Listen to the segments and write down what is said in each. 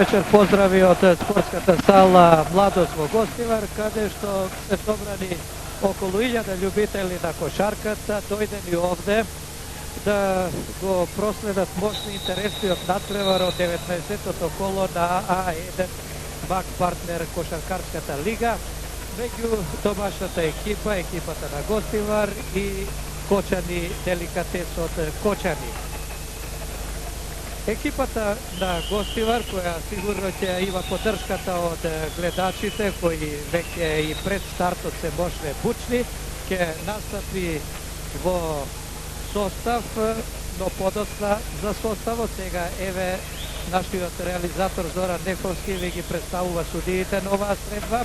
вечер поздрави од спортската сала Младост во Гостивар, каде што се собрани околу 1000 љубители на кошарката, дојдени овде да го проследат мощни интересниот надпревар од 19-тото коло на А1 МАК партнер кошаркарската лига меѓу домашната екипа, екипата на Гостивар и Кочани Деликатес од Кочани. Екипата на Гостивар, која сигурно ќе има поддршката од гледачите, кои веќе и пред стартот се бошне бучни, ќе настапи во состав, но подоцна за составот. Сега еве нашиот реализатор Зоран Неховски ви ги представува судиите на оваа средба.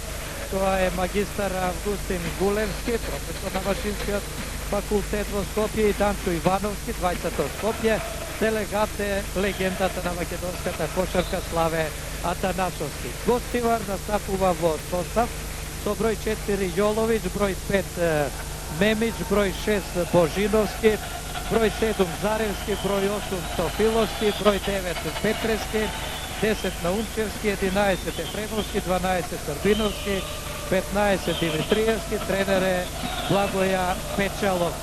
Тоа е магистар Августин Гулевски, професор на Машинскиот факултет во Скопје, и Данчо Ивановски, двајцата од Скопје. Делегат е легендата на македонската кошарка Славе Атанасовски. Гостивар настапува во состав со број 4 Јоловиќ, број 5 Мемиќ, број 6 Божиновски, број 7 Заревски, број 8 Тофиловски, број 9 Петрески, 10 Наумчевски, 11 Ефремовски, 12 Србиновски, 15 Димитриевски, тренер е Благоја Печалов.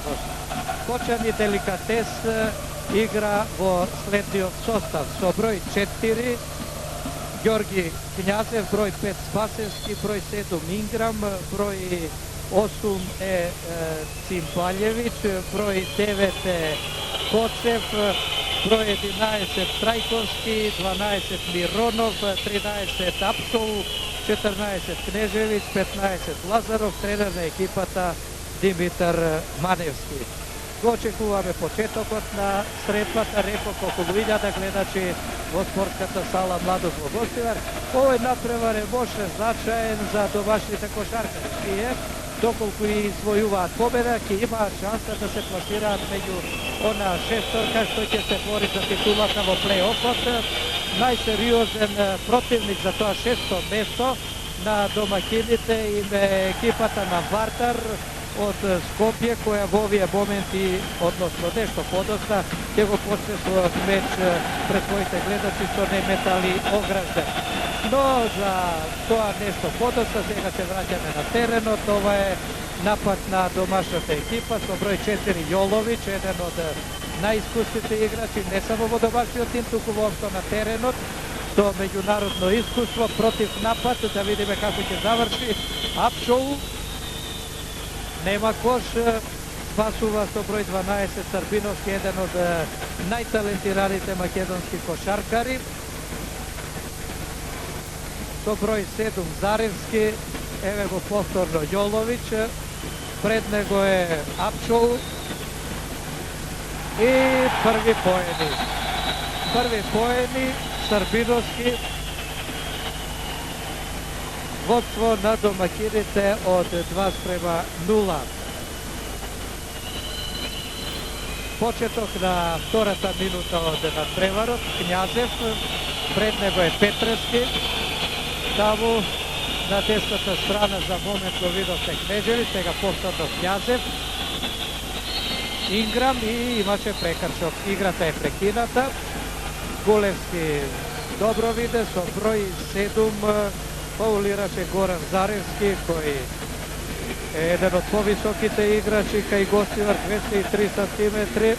Кочани Деликатес игра во следниот состав со број 4 Ѓорги Књазев, број 5 Спасевски, број 7 Инграм, број 8 е Цимпалјевиќ, број 9 е Коцев, број 11 Трајковски, 12 Миронов, 13 Апсол, 14 Кнежевиќ, 15 Лазаров, тренер на екипата Димитар Маневски. Го очекуваме почетокот на средбата, реков околу 1000 гледачи во спортската сала Младост во Гостивар. Овој надпревар е мощен, значаен за домашните кошаркари. Тие, доколку и извојуваат победа, ќе имаат шанса да се пласираат меѓу она шесторка што ќе се бори за титулата во плей-офот. Најсериозен противник за тоа шесто место на домакините им е екипата на Вардар од Скопје, која во овие моменти, односно нешто подоцна, ќе го почне својот меч пред своите гледачи со неметали огражден. Но за тоа нешто подоцна, сега се враќаме на теренот. Ова е напад на домашната екипа со број 4 Јоловиќ, еден од најискусните играчи, не само во домашниот тим, туку воопшто на теренот, со меѓународно искуство, против напад, да видиме како ќе заврши. Апшоу нема кош, спасува со број 12 Србиновски, еден од најталентираните македонски кошаркари. Со број 7 Заревски, еве го повторно Јоловиќ, пред него е Апшоу и први поени. Први поени Србиновски, водство на домакините од 2:0. Почеток на втората минута од надпреварот. Књазев, пред него е Петрески, таму на десната страна за момент го видовте Кнежеви, сега повторно Књазев, Инграм и имаше прекршок. Играта е прекината. Гулевски добро виде со број 7 фаулираше Горан Заревски, кој е еден од повисоките играчи кај Гостивар, 203 сантиметри,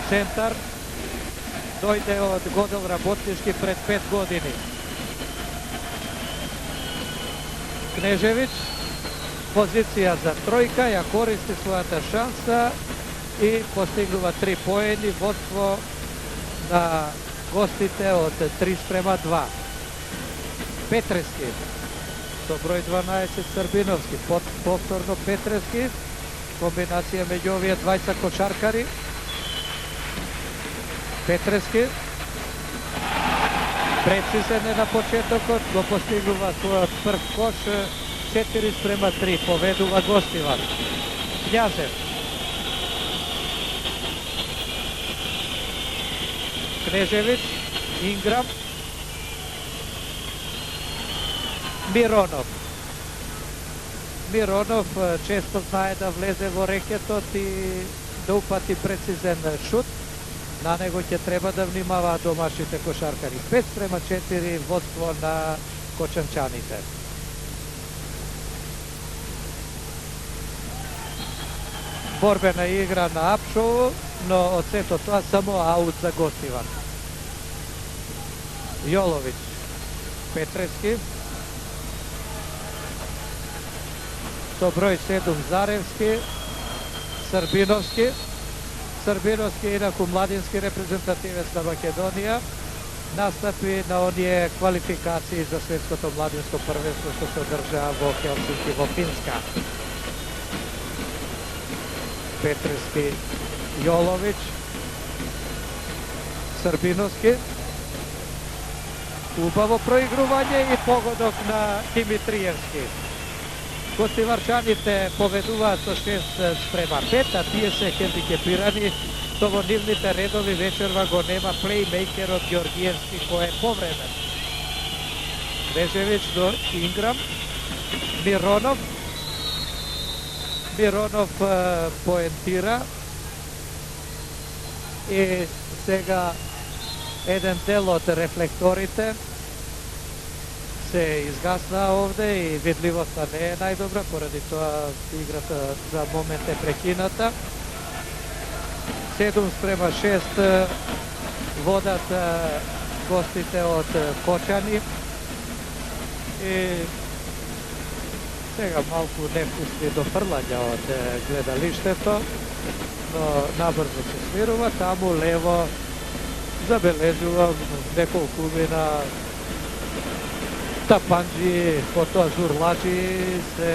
центар, дојде од Годел Работнички пред 5 години. Кнежевиќ, позиција за тројка, ја користи својата шанса и постигнува 3 поени, водство на гостите од 3:2. Петрески со број 12 Србиновски, повторно Петрески, комбинација меѓу овие двајца кошаркари. Петрески прецизен е на почетокот, го постигнува својот прв кош, 4:3, поведува Гостивар. Књазев, Кнежевиќ, Инграм, Миронов. Миронов често знае да влезе во рекетот и да упати прецизен шут. на него ќе треба да внимаваат домашните кошаркари. 5:4 водство на кочанчаните. Борбена игра на Апшово, но од сето тоа само аут за Гостивар. Јоловиќ, Петрески, со број 7 Заревски, Србиновски. Србиновски е инаку младински репрезентативец на Македонија. Настапи на оние квалификации за светското младинско првенство што се одржаа во Хелсинки во Финска. Петрески, Јоловиќ, Србиновски. Убаво проигрување и погодок на Димитриевски. Гостиварчаните поведуваат со 6:5, а тие се хендикепирани што во нивните редови вечерва го нема плеймейкерот Ѓоргиевски кој е повреден. Бежевич до Инграм, Миронов поентира и сега еден дел од рефлекторите се изгасна овде и видливоста не е најдобра, поради тоа играта за момент е прекината. 7:6 водат гостите од Кочани и сега малку невкусни дофрлања од гледалиштето, но набрзо се смирува. Таму лево забележувам неколку мина тапанџи, потоа зурлачи се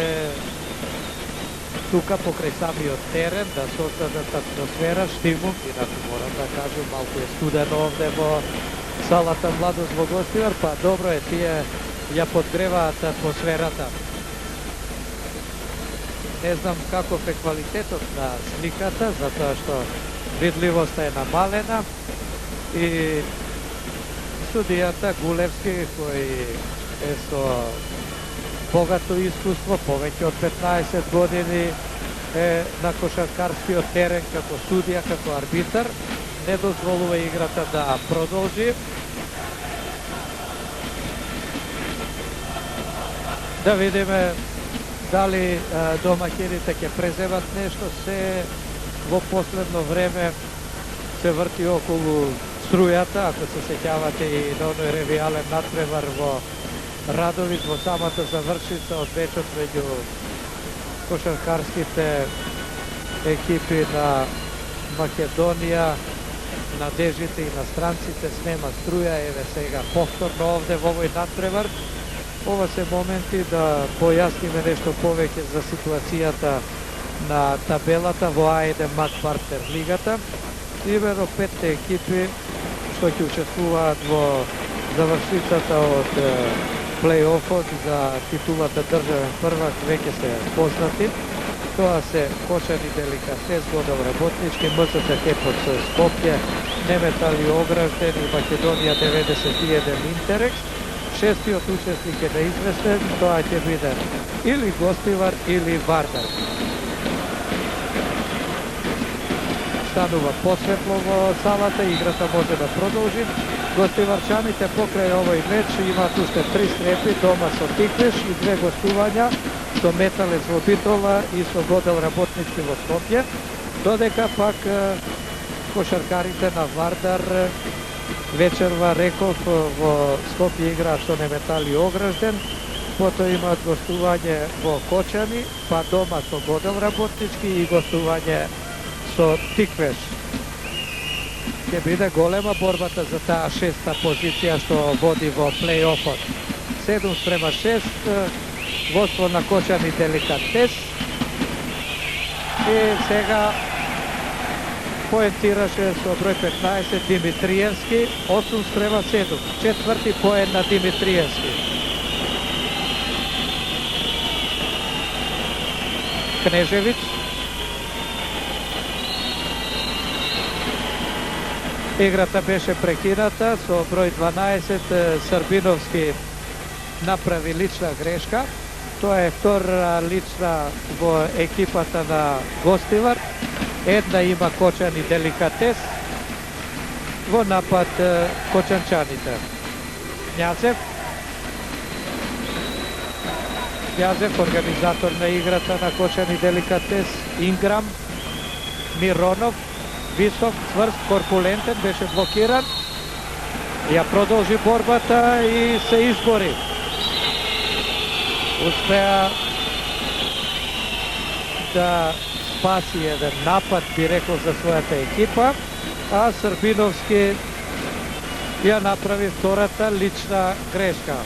тука покрај самиот терен да создадат атмосфера, штимул. Инаку морам да кажам, малку е студено овде во салата Младост во Гостивар, па добро е, тие ја подгреваат атмосферата. Не знам каков е квалитетот на сликата, затоа што видливоста е намалена и судијата Гулевски, кој е со богато искуство, повеќе од 15 години е на кошаркарскиот терен како судија, како арбитар, не дозволува играта да продолжи. Да видиме дали домаќините ќе преземат нешто. Се во последно време се врти околу струјата, ако се сеќавате и на оној ревијален надпревар во Радовиќ, во самата завршица од вечот меѓу кошаркарските екипи на Македонија, на дежите и на странците снема струја. Еве сега повторно овде во овој надпревар. Ова се моменти да појасниме нешто повеќе за ситуацијата на табелата во А1 Мат Партнер лигата. Имено 5 екипи што ќе учествуваат во завршицата од плей-офот за титулата државен првак веќе се познати. Тоа се Кочани Деликатес, Годел Работнички, МСЦ Хепот со Скопје, Неметали Огражден и Македонија 91 Интерекс. Шестиот учесник е неизвестен, тоа ќе биде или Гостивар или Вардар. Станува посветло во салата, играта може да продолжи. Гостиварчаните покрај овој меч имаат уште 3 срепи дома со Тиквеш и 2 гостувања со Металец во Битола и со Годел Работнички во Скопје, додека пак кошаркарите на Вардар вечерва, реков, во Скопје играат со Неметали Огражден, потоа имаат гостување во Кочани, па дома со Годел Работнички и гостување со Тиквеш. Ќе биде голема борбата за таа 6-та позиција што води во плей-офот. 7:6 водство на Кочани Деликатес. И сега поентираше со број 15 Димитриевски, 8:7. Четврти поен на Димитриевски. Кнежевич. Играта беше прекината со број 12 Србиновски направи лична грешка. Тоа е втора лична во екипата на Гостивар. Една има Кочани Деликатес. во напад кочанчаните. Књазев, организатор на играта на Кочани Деликатес, Инграм, Миронов, висок, цврст, корпулентен, беше блокиран. Ја продолжи борбата и се избори. Успеа да спаси еден напад, би рекол, за својата екипа, а Србиновски ја направи втората лична грешка.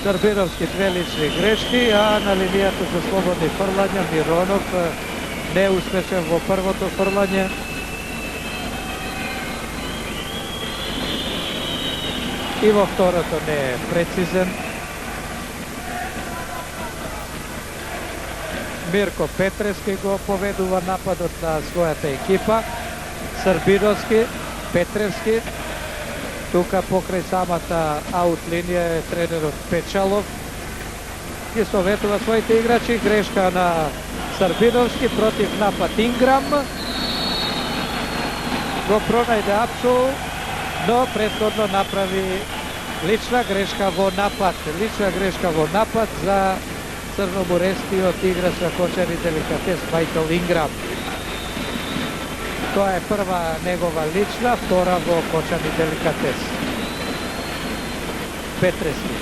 Србиновски две лични грешки, а на линијата за слободни фрлања Миронов не успешен во првото фрлање. И во второто не е прецизен. Мирко Петрески го поведува нападот на својата екипа. Србиновски, Петревски. Тука покрај самата аут линија е тренерот Печалов. Ги советува своите играчи. Грешка на Србиновски против напад Инграм. Го пронајде Апсу, но претходно направи лична грешка во напад. Лична грешка во напад за црноморескиот играч на Кочани Деликатес Мајкл Инграм. Тоа е прва негова лична, втора во Кочани Деликатес. Петрески.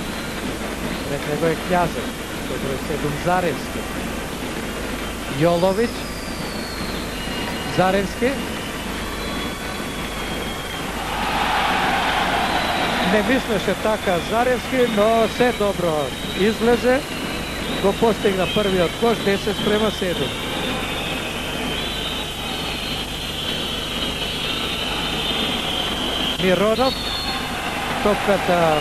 Пред него е Књазев, со број 7 Заревски. Јоловиќ, Заревски. Не мислеше така Заревски, но се добро излезе. Го постигна првиот кош, 10:7. Миронов, топката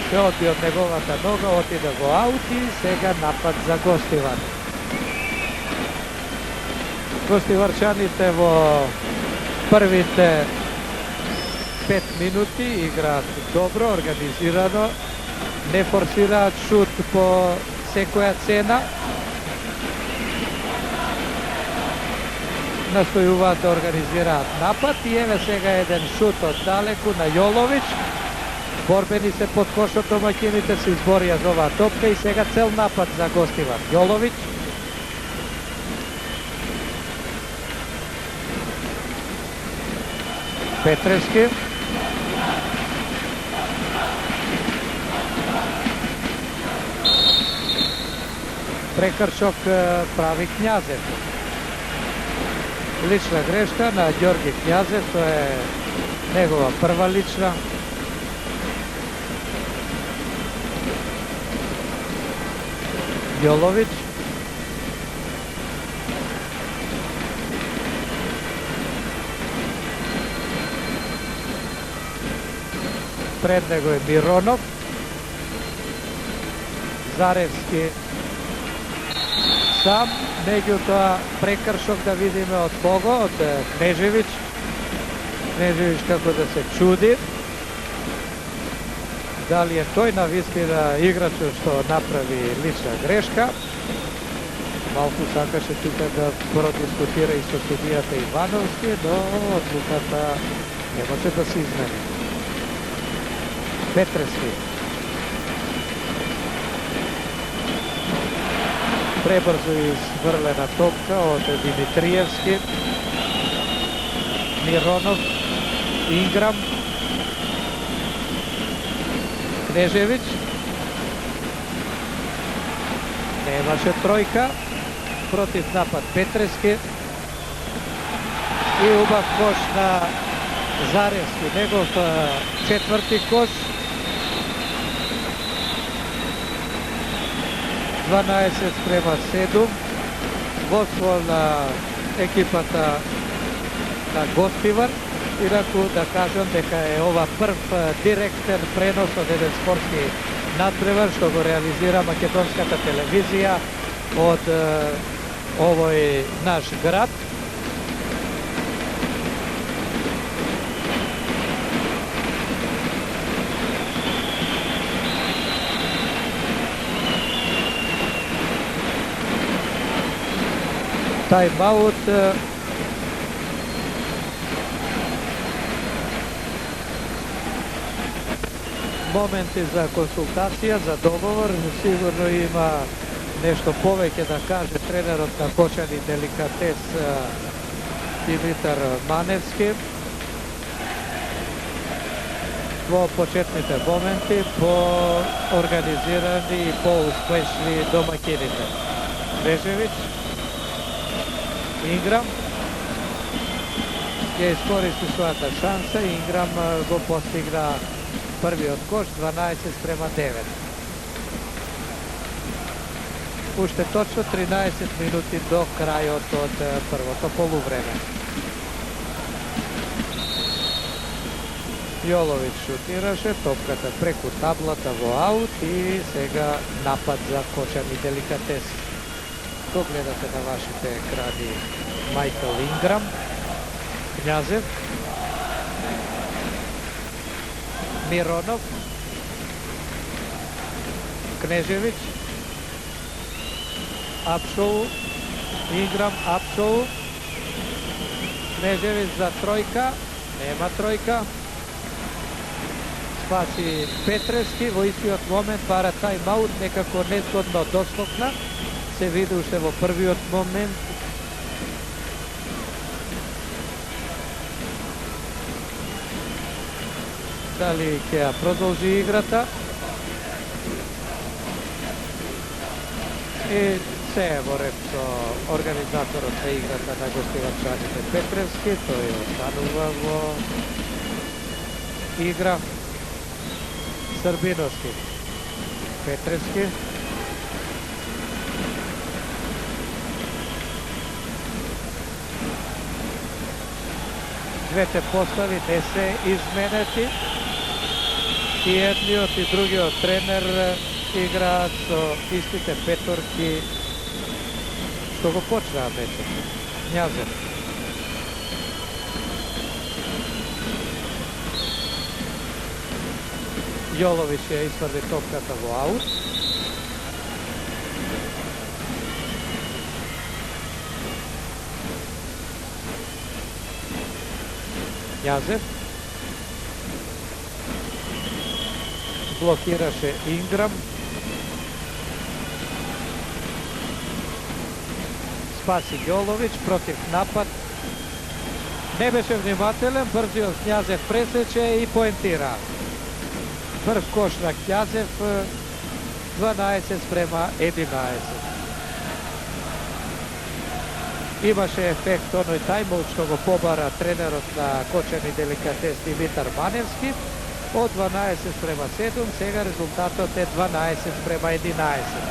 се одби од неговата нога, отиде во аут и сега напад за Гостивар. Гостиварчаните во првите 5 минути играат добро, организирано, не форсираат шут по секоја цена. Настојуваат да организираат напад и еве сега еден шут од далеку на Јоловиќ. Борбени се под кошот, домаќините се изборија за оваа топка и сега цел напад за Гостивар. Јоловиќ. Петревски. Прекршок прави Књазев. Лична грешка на Ѓорги Књазев, тоа е негова прва лична. Јоловиќ. Пред него е Миронов. Заревски сам, меѓутоа прекршок да видиме од кого, од Кнежевиќ. Кнежевиќ како да се чуди. Дали е тој навистина играчот што направи лична грешка. Малку сакаше тука да продискутира и со судијата Ивановски, но одлуката не може да се измени. Петрески. Пребрзо изврлена топка од Димитриевски. Миронов, Инграм, Кнежевиќ. Немаше тројка. Против напад Петрески. И убав кош на Заревски. Негов четврти кош. 12:7. Водство на екипата на Гостивар. Инаку да кажам дека е ова прв директен пренос од еден спортски надпревар што го реализира македонската телевизија од овој наш град. Тајм-аут моменти за консултација, за договор. Сигурно има нешто повеќе да каже тренерот на Кочани Деликатес Димитар Маневски во почетните моменти по организирани и по-успешни домакините. Кнежевиќ, Инграм ја искористи својата шанса и Инграм го постигна првиот кош 12:9. Уште точно 13 минути до крајот од првото полувреме. Јоловиќ шутираше топката преку таблата во аут и сега напад за Кочани Деликатес. Го гледате на вашите екрани Мајкл Инграм, Књазев, Миронов, Кнежевиќ, Апшоу, Инграм, Апшоу, Кнежевиќ за тројка, нема тројка, спаси Петрески, во истиот момент бара тајм-аут, некако незгодно доскокна, се види уште во првиот момент. Дали ќе ја продолжи играта? И се е во ред со организаторот на играта на гостивачаните Петревски, тој останува во игра. Србиновски, Петревски, двете постави не се изменети и едниот и другиот тренер играат со истите петорки што го почнаа мечот. Књазев, Јоловиќ ја испади топката во аут. Књазев блокираше Инграм. Спаси Јоловиќ против напад. Не беше внимателен, брзиот Књазев пресече и поентира. Прв кош на Књазев, 12:11. Имаше ефект оној тајмаут што го побара тренерот на Кочани Деликатес Димитар Маневски. Од 12:7, сега резултатот е 12:11.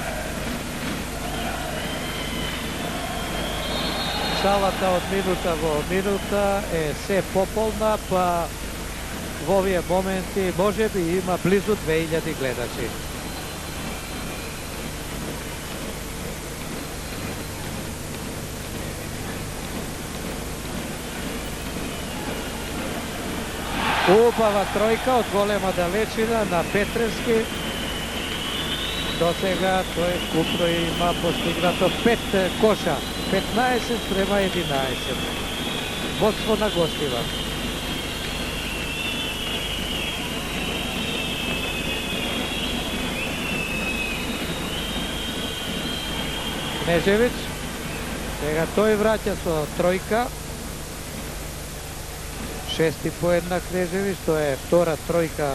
Салата од минута во минута е се пополна, па во овие моменти може би има близу 2000 гледачи. Убава тројка од голема далечина на Петревски. До сега тој вкупно има постигнато 5 коша. 15:11. Водство на гостива. Кнежевиќ, сега тој враќа со тројка. 6 поен на Кнежевиќ, тоа е втора тројка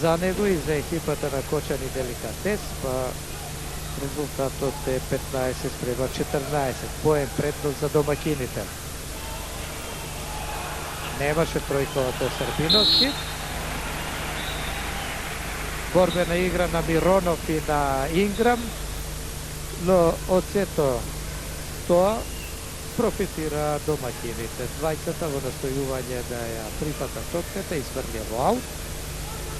за него и за екипата на Кочани Деликатес, па резултатот е 15:14, поен предност за домакините. Немаше тројка од Србиновски. Борбена игра на Миронов и на Инграм, но од сето тоа профитира домакините. Двајцата во настојување да ја прифата топката и сврља во аут,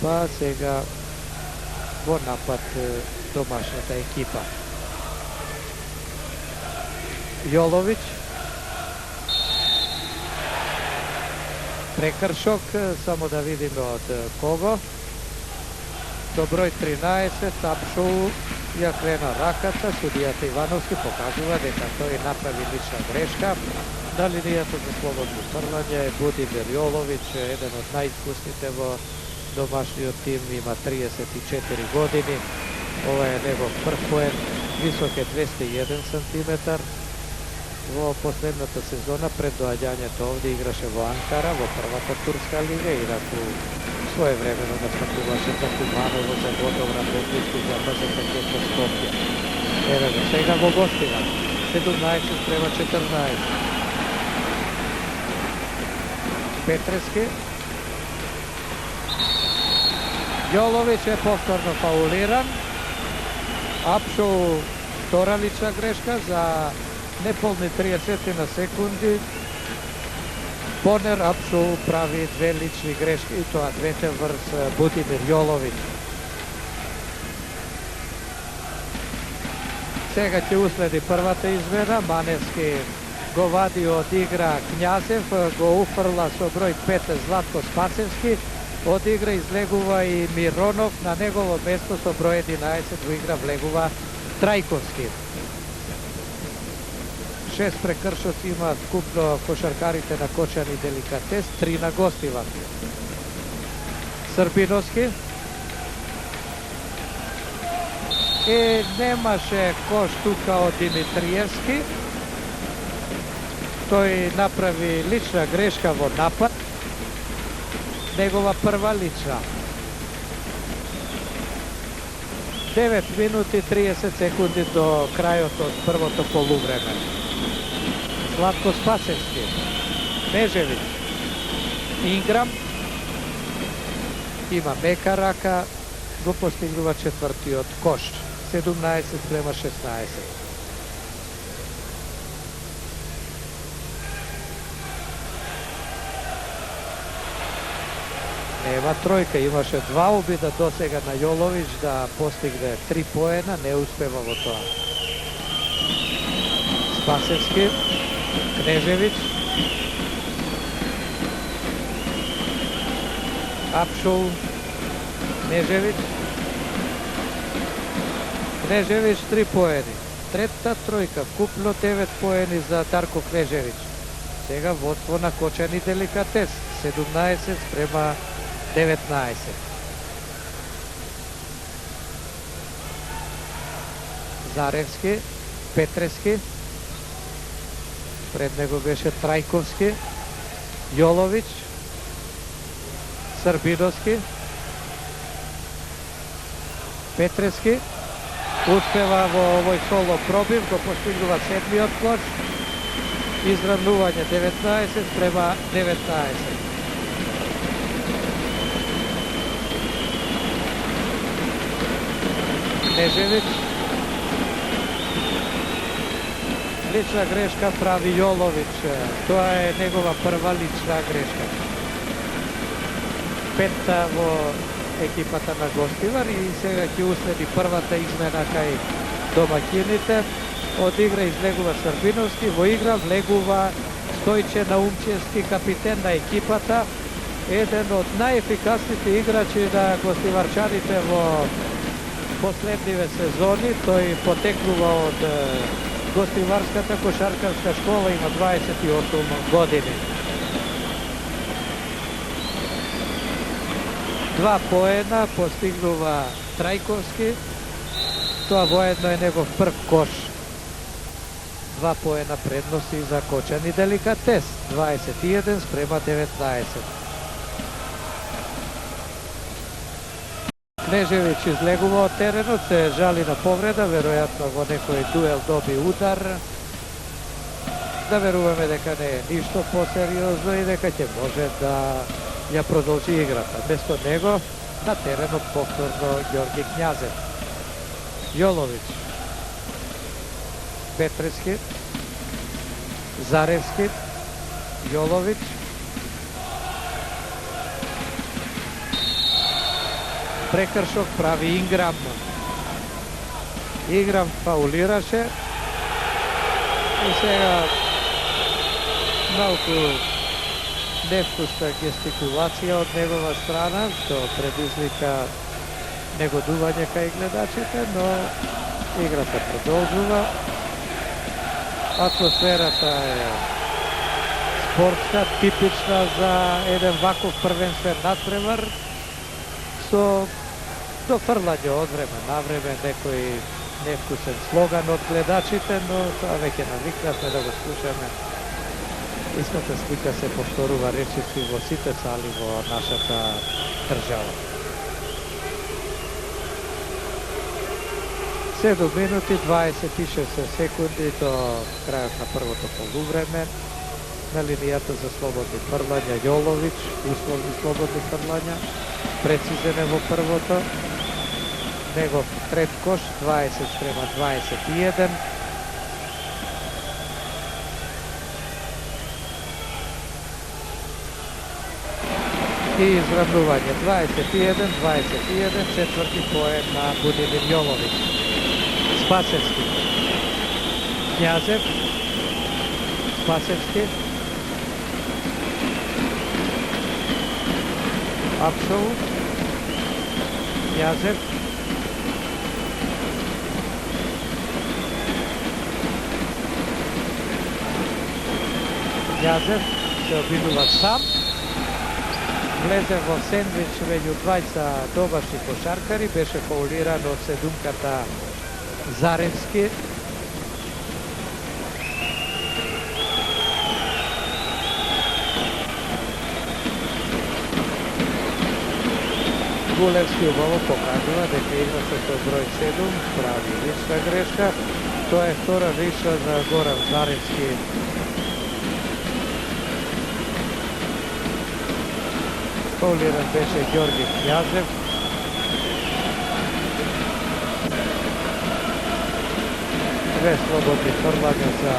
па сега во напад домашната екипа. Јоловиќ, прекршок, само да видиме од кого. До број 13, Апшоу ја крена раката, судијата Ивановски покажува дека тој направи лична грешка. На линијата за слободно фрлање Будимир Јоловиќ, еден од најискусните во домашниот тим има 34 години. Ова е негов прв поен, висок е 201 сантиметар. Во последната сезона пред доаѓањето овде играше во Анкара, во првата турска лига, инаку своевремено настапуваше за Куманово, за Годовран, Беглички, за БЗК по Скопје. Еве го сега во гостина, 17 према 14. Петрески. Јоловиќ е повторно фаулиран. Апшоу втора лична грешка за неполни 30 на секунди. Понер Апшоу прави две лични грешки и тоа двете врз Будимир Јоловиќ. Сега ќе уследи првата измена. Маневски го вади од игра Књазев, го уфрла со број 5 Златко Спасевски. Од игра излегува и Миронов, на негово место со број 11 во игра влегува Трајковски. 6 прекршоци имаат скупно кошаркарите на Кочани Деликатес, 3 на гостива. Србиновски. Немаше кош тука од Димитриевски. Тој направи лична грешка во напад. Негова прва лична. 9 минути 30 секунди до крајот од првото полувреме. Златко Спасевски, Нежевиќ, Инграм, има мека рака, го постигнува четвртиот кош, 17 према 16. Нема тројка, имаше два обида досега на Јоловиќ да постигне 3 поена, не успева во тоа. Спасевски, Кнежевиќ, Апшоу, Кнежевиќ, 3 поени. Третата тројка, вкупно 9 поени за Дарко Кнежевиќ. Сега водство на Кочани Деликатес, 17 према 19. Заревски, Петрески, пред него беше Трајковски, Јоловиќ, Србиновски, Петрески, успева во овој соло пробив, го постигнува седмиот кош, изравнување 19 према 19. Нежевиќ, лична грешка прави Јоловиќ, тоа е негова прва лична грешка. Петта во екипата на гостивар и сега ќе уследи првата измена кај домаќините. Од игра излегува Србиновски, во игра влегува Стојче Наумчевски, капитен на екипата, еден од најефикасните играчи на гостиварчаните во последниве сезони. Тој потекнува од гостиварската кошаркарска школа, има 28 години. 2 поена постигнува Трајковски, тоа воедно е негов прв кош. 2 поена предности за Кочани Деликатес, 21 спрема 19. Кнежевиќ излегува од теренот, се жали на повреда, веројатно во некој дуел доби удар. Да веруваме дека не е ништо посериозно и дека ќе може да ја продолжи играта. Место него на теренот повторно Ѓорги Књазев. Јоловиќ, Петрески, Заревски, Јоловиќ, прекршок прави Инграм. Инграм фаулираше и сега малку невкусна гестикулација од негова страна, што предизвика негодување кај гледачите, но играта продолжува. Атмосферата е спортска, типична за еден ваков првенствен надпревар. со дофрлање од време на време некој невкусен слоган од гледачите, но тоа веќе навикнавме да го слушаме. Истата слика се повторува речиси во сите сали во нашата држава. 7 минути 26 секунди до крајот на првото полувреме. На линијата за слободни фрлања Јоловиќ, условни слободни фрлања, прецизен е во првото. Негов трет кош 20:21. И изравнување 21:21, четврти поен на Будимир Јоловиќ. Спасевски, Књазев, Спасевски, Апшоу, Књазев, Књазев се обидува сам, влезе во сендвич меѓу двајца добашни кошаркари, беше фаулиран од седумката Заревски. Гулевски убаво покажува дека играчот со број 7 прави лична грешка. Тоа е втора лична за Горан Заревски. Фаулиран беше Ѓорги Књазев. Две слободни фрлања за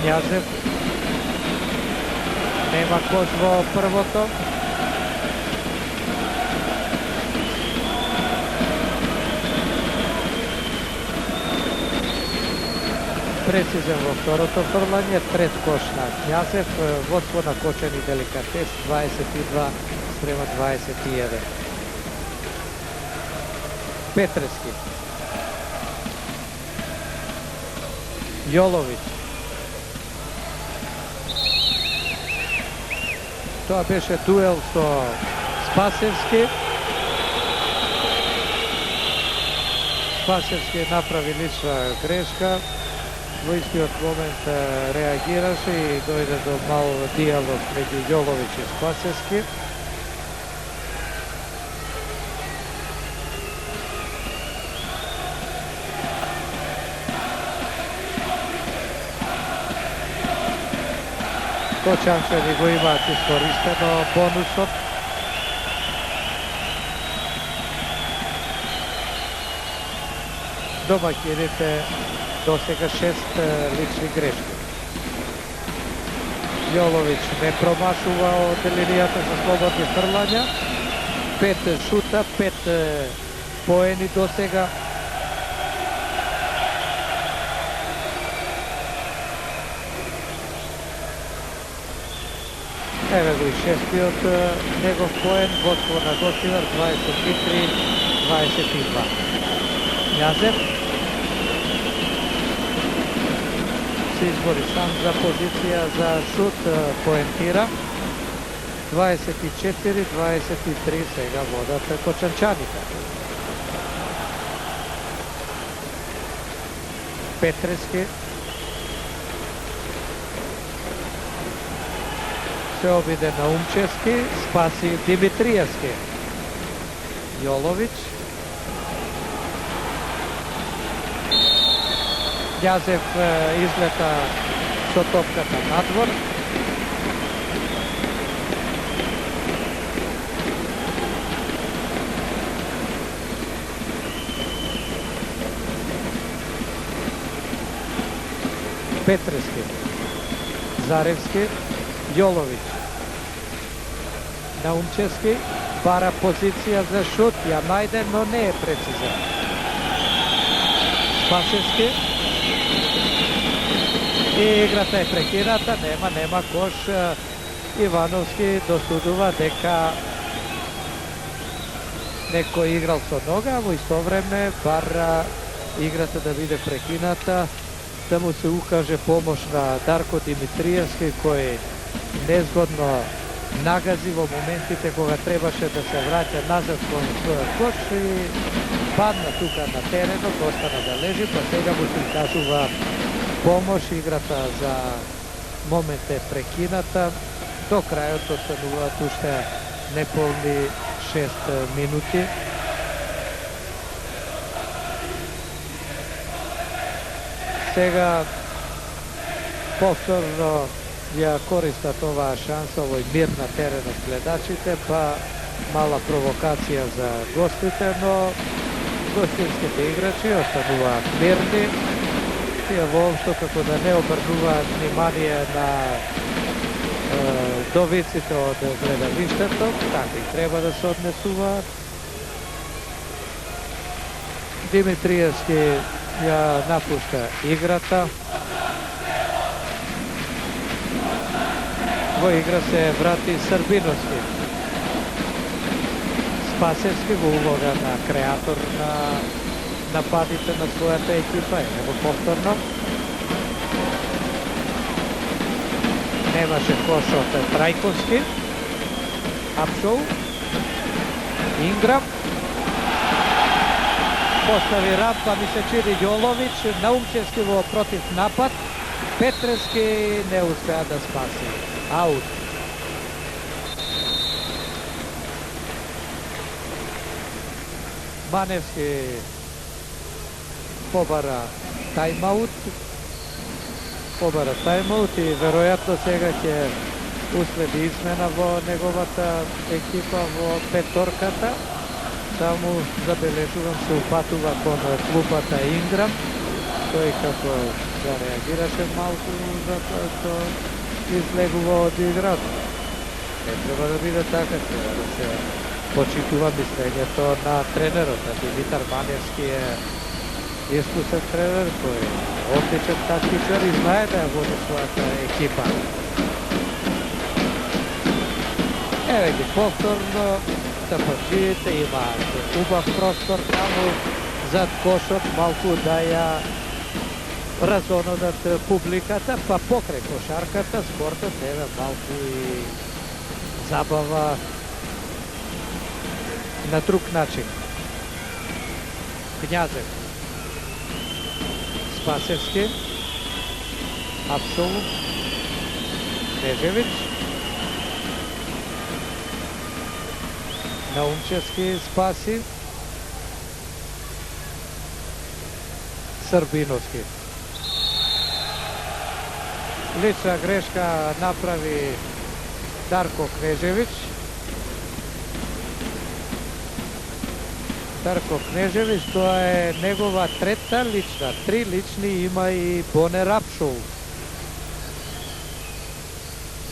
Књазев. Нема кош во првото. Прецизен во второто фрлање, трет кош на Књазев, водство на Кочани Деликатес 22:21. Петрески, Јоловиќ. Тоа беше дуел со Спасевски. Спасевски направи лична грешка. Во истиот момент реагираше и дојде до мал диалог меѓу Јоловиќ и Спасевски. Кочанчани го имаат искористено бонусот. Домаќините досега 6 лични грешки. Јоловиќ не промашува од линијата за слободни фрлања. 5 шута, 5 поени досега. Еве го и шестиот негов поен, водство на Гостивар 23:22. Књазев се избори сам за позиција за шут, поентира. 24:23 сега водат кочанчаните. Петрески се обиде на Умчевски, спаси Димитриевски. Јоловиќ. Књазев излета со топката надвор. Петрески, Заревски, Јоловиќ. Наумчевски бара позиција за шут, ја најде, но не е прецизен. Спасевски. И играта е прекината, нема кош. Ивановски досудува дека некој играл со нога, во исто време бара играта да биде прекината, да му се укаже помош на Дарко Димитриевски, кој незгодно нагази во моментите кога требаше да се враќа назад кон својот кош и падна тука на теренот, остана да лежи, па сега му се кажува помош, играта за момент е прекината, до крајот остануваат уште неполни 6 минути. Сега повторно ја користат оваа шанса, овој мир на теренот гледачите, па мала провокација за гостите, но гостинските играчи остануваат мирни. Тие воопшто како да не обрнуваат внимание на довиците од гледалиштето, така и треба да се однесуваат. Димитриевски ја напушта играта. Во игра се врати Србиновски. Спасевски во улога на креатор на нападите на својата екипа. Ево повторно. Немаше кош од Трајковски. Апшоу. Инграм. Постави рампа, ми се чини Јоловиќ. Наумчевски во против напад. Петрески не успеа да спаси. Аут. Маневски побара тајмаут и веројатно сега ќе уследи измена во неговата екипа во петорката. Само забележувам се упатува кон клупата Инграм. Тој како да реагираше малку за тоа што излегува од играта. Не треба да биде така, треба да се почитува мислењето на тренерот. Димитар Маневски е искусен тренер, кој е одличен тактичар и знае да ја води својата екипа. Еве ги повторно, тападжиите имаат убав простор таму зад кошот, малку да ја разонодат публиката, па покрај кошарката, спортот еве малку и забава на друг начин. Књазев, Спасевски, Апшоу, Кнежевиќ, Наумчевски спаси, Србиновски. Лична грешка направи Дарко Кнежевиќ. Дарко Кнежевиќ, тоа е негова трета лична. 3 лични има и Бонер Апшоу.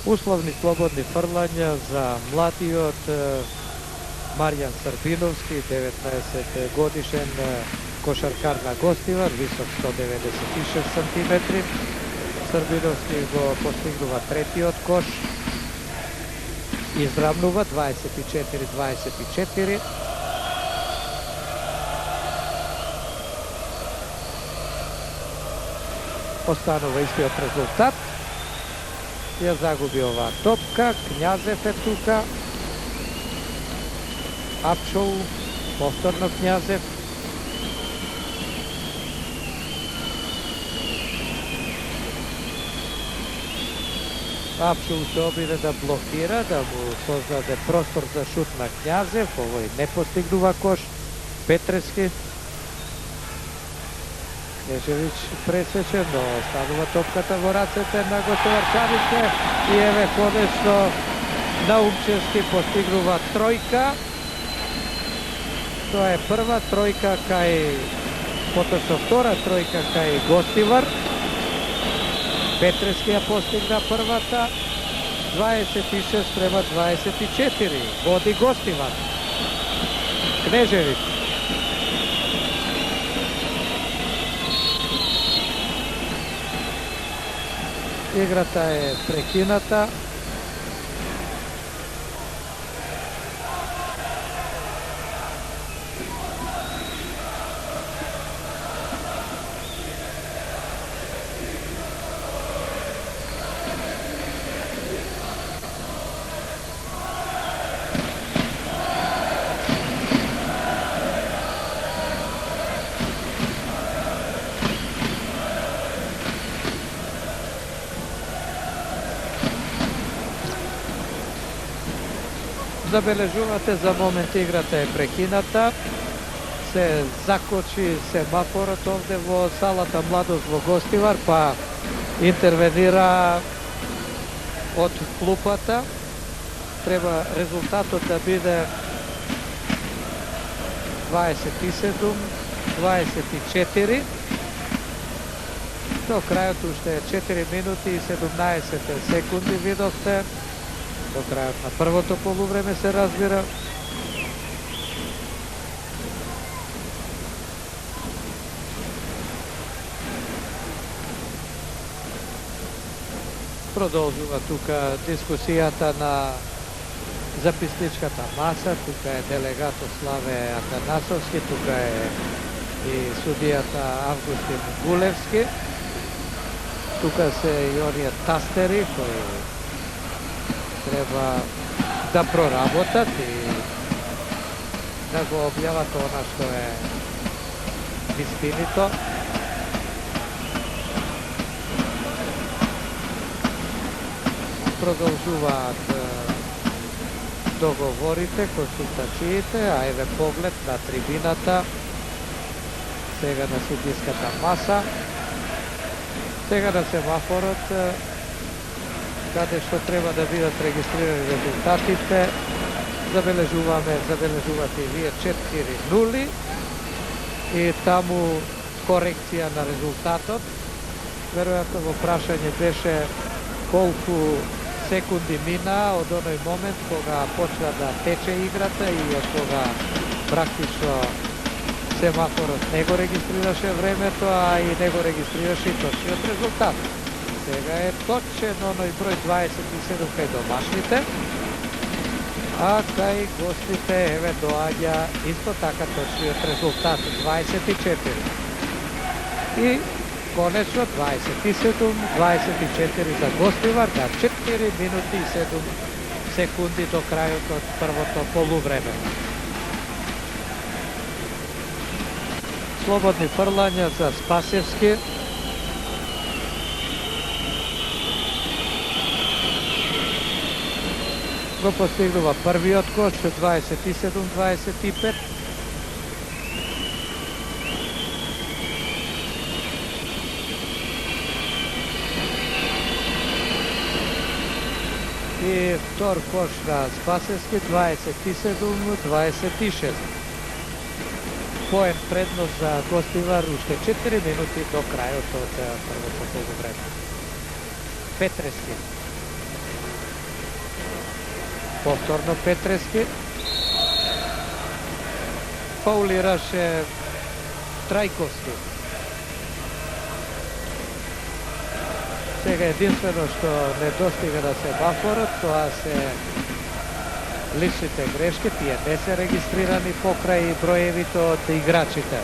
Условни слободни фрлања за младиот Маријан Србиновски, 19 годишен кошаркар на Гостивар, висок 196 сантиметри. Србиновски го постигнува третиот кош. Изравнува 24-24. Останува истиот резултат. Ја загуби оваа топка. Књазев е тука. Апшоу, повторно Књазев. Апшоу се обиде да блокира, да му создаде простор за шут на Књазев. Овој не постигнува кош. Петрески. Кнежевиќ пресече, но останува топката во рацете на гостоварчаните и еве конечно Наумчевски постигнува тројка. Тоа е прва тројка кај, поточно втора тројка кај Гостивар. Петрески ја постигна првата, 26-24, води Гостивар. Кнежевиќ. Играта е прекината. Забележувате за момент играта е прекината, се закочи семафорот овде во салата Младост во Гостивар, па интервенира од клупата. Треба резултатот да биде 27-24. До крајот уште 4 минути и 17 секунди видовте. До крајот на првото полувреме се разбира. Продолжува тука дискусијата на записничката маса. Тука е делегатот Славе Атанасовски, тука е и судијата Августин Гулевски. Тука се и оние тастери кои треба да проработат и да го објават она што е вистинито. Продолжуваат договорите, консултациите, а еве поглед на трибината, сега на судиската маса, сега на семафорот, каде што треба да бидат регистрирани резултатите. Забележувате и вие 4-0 и таму корекција на резултатот. Веројатно во прашање беше колку секунди мина од оној момент кога почна да тече играта и од кога практично семафорот не го регистрираше времето, а и не го регистрираше и точниот резултат. Сега е точен оној број 27 кај домашните, а кај гостите еве доаѓа исто така точниот резултат 24. И конечно 27-24 за Гостивар на 4 минути и 7 секунди до крајот од првото полувреме. Слободни фрлања за Спасевски. Го постигнува првиот кош 27-25. И втор кош на Спасевски 27-26. Поен предност за Гостивар, уште 4 минути до крајот од првото полувреме. Петрески. Повторно Петрески. Фаулираше Трајковски. Сега единствено што не достига да се бафорот, тоа се личните грешки, тие не се регистрирани покрај броевите од играчите.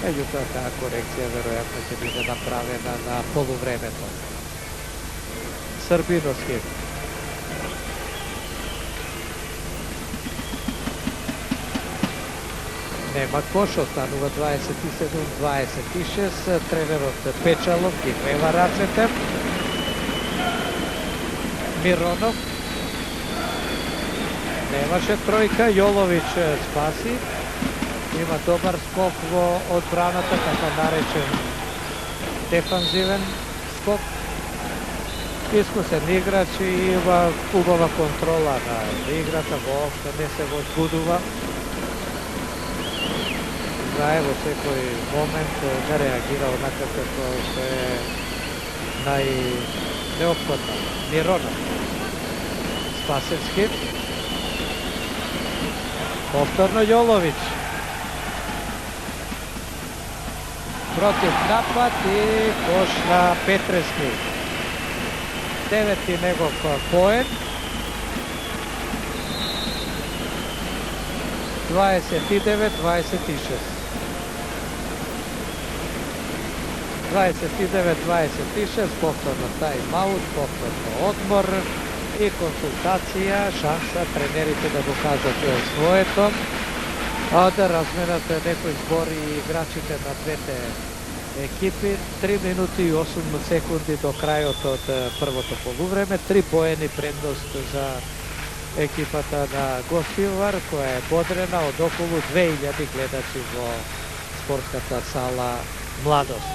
Меѓутоа таа корекција веројатно ќе биде направена на полувремето. Србиновски. Нема кош, останува 27-26. Тренерот Печалов ги грева рацете. Миронов. Немаше тројка, Јоловиќ спаси. Има добар скок во одбраната, така наречен дефанзивен скок. Искусен играч и има убава контрола на играта, воопшто не се возбудува. Знае во секој момент да реагира онака како што е најнеопходно. Миронов. Спасевски. Повторно Јоловиќ. Против напад и кош на Петрески. Девети негов поен. 29-26. 29-26, повторно тајм-аут, повторно одмор и консултација, шанса тренерите да го кажат своето, а да разменат некои збори и играчите на двете екипи. 3 минути и 8 секунди до крајот од првото полувреме. 3 поени предност за екипата на гостивар, која е бодрена од околу 2000 гледачи во спортската сала Младост.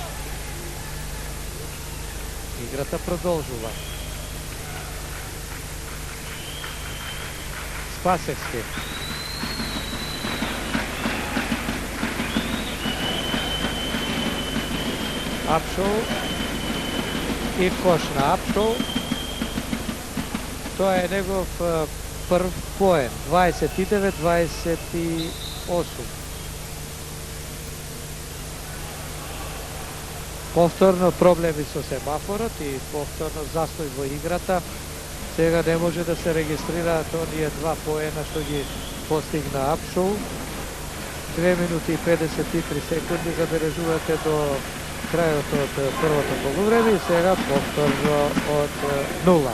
Играта продолжува. Спасевски. Апшоу и кош на Апшоу. Тоа е негов прв поен. 29-28. Повторно проблеми со семафорот и повторно застој во играта. Сега не може да се регистрираат оние 2 поена што ги постигна Апшоу. 2 минути и 53 секунди забележувате до крајот од првото полувреме и сега повторно од 0.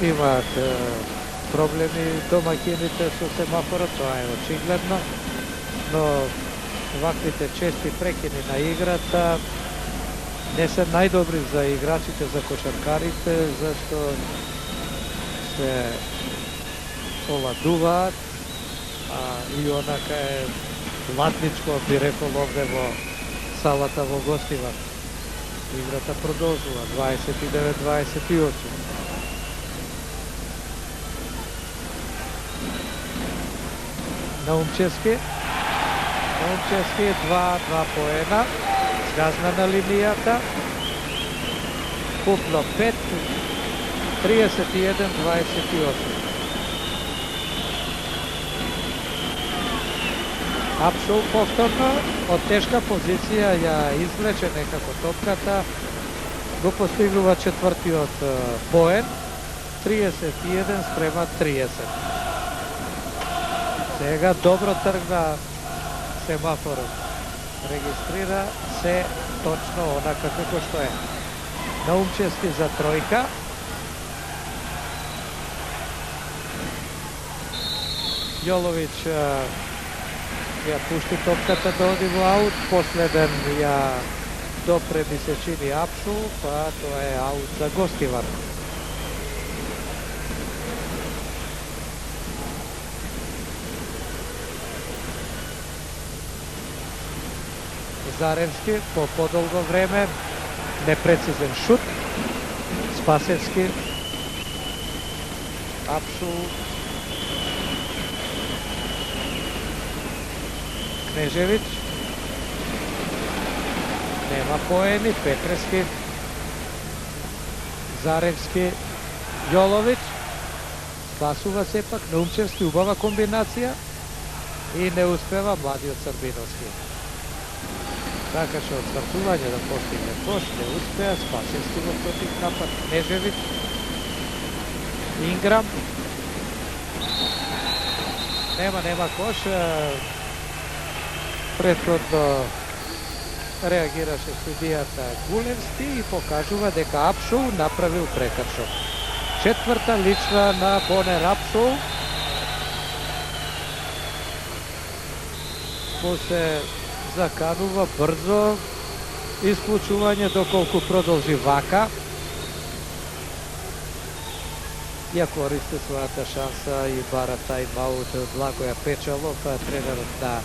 Имаат проблеми домаќините со семафорот, тоа е очигледно, но ваквите чести прекини на играта не се најдобри за играчите, за кошаркарите, зашто се оладуваат, и онака е латничко, би рекол овде во салата во гостивар. Играта продолжува 29-28. Наумчевски 2 поена, згазна на линијата, купно 5, 31-28. Апшоу повторно од тешка позиција ја извлече некако топката, го постигнува четвртиот поен, 31-30. Сега добро тргна семафорот. Регистрира се точно онака како што е. Наумчевски за тројка. Јоловиќ ја пушти топката да оди во аут. Последен ја допре ми се чини Апшоу, па тоа е аут за гостивар. Заревски по подолго време, непрецизен шут. Спасевски, Апшоу, Кнежевиќ, нема поени, Петрески, Заревски, Јоловиќ, спасува сепак, Наумчевски, убава комбинација и не успева младиот Србиновски. Сакаше од стартување да постигне кош, не успеа, Спасевски во против напад, Кнежевиќ, Инграм, нема кош, претходно реагираше судијата Гулевски и покажува дека Апшоу направил прекршок. Четврта лична на Бонер Апшоу. После заканува брзо исклучување доколку продолжи вака. Ја користи својата шанса и бара тајм-аут од Лагоја Печалов, тренерот на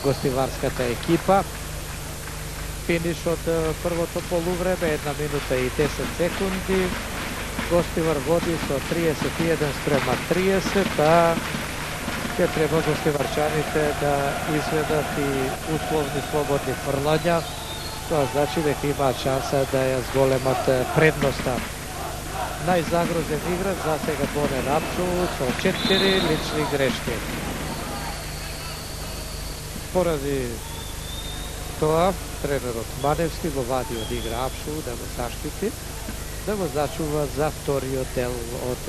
гостиварската екипа. Финиш од првото полувреме, 1 минута и 10 секунди. Гостивар води со 31-30, ќе треба гостиварчаните да изведат и условни слободни фрлања. Тоа значи дека имаат шанса да ја зголемат предноста. Најзагрозен играч за сега Бонер Апшоу со 4 лични грешки. Поради тоа, тренерот Маневски го вади од игра Апшоу да го заштити, да го зачува за вториот дел од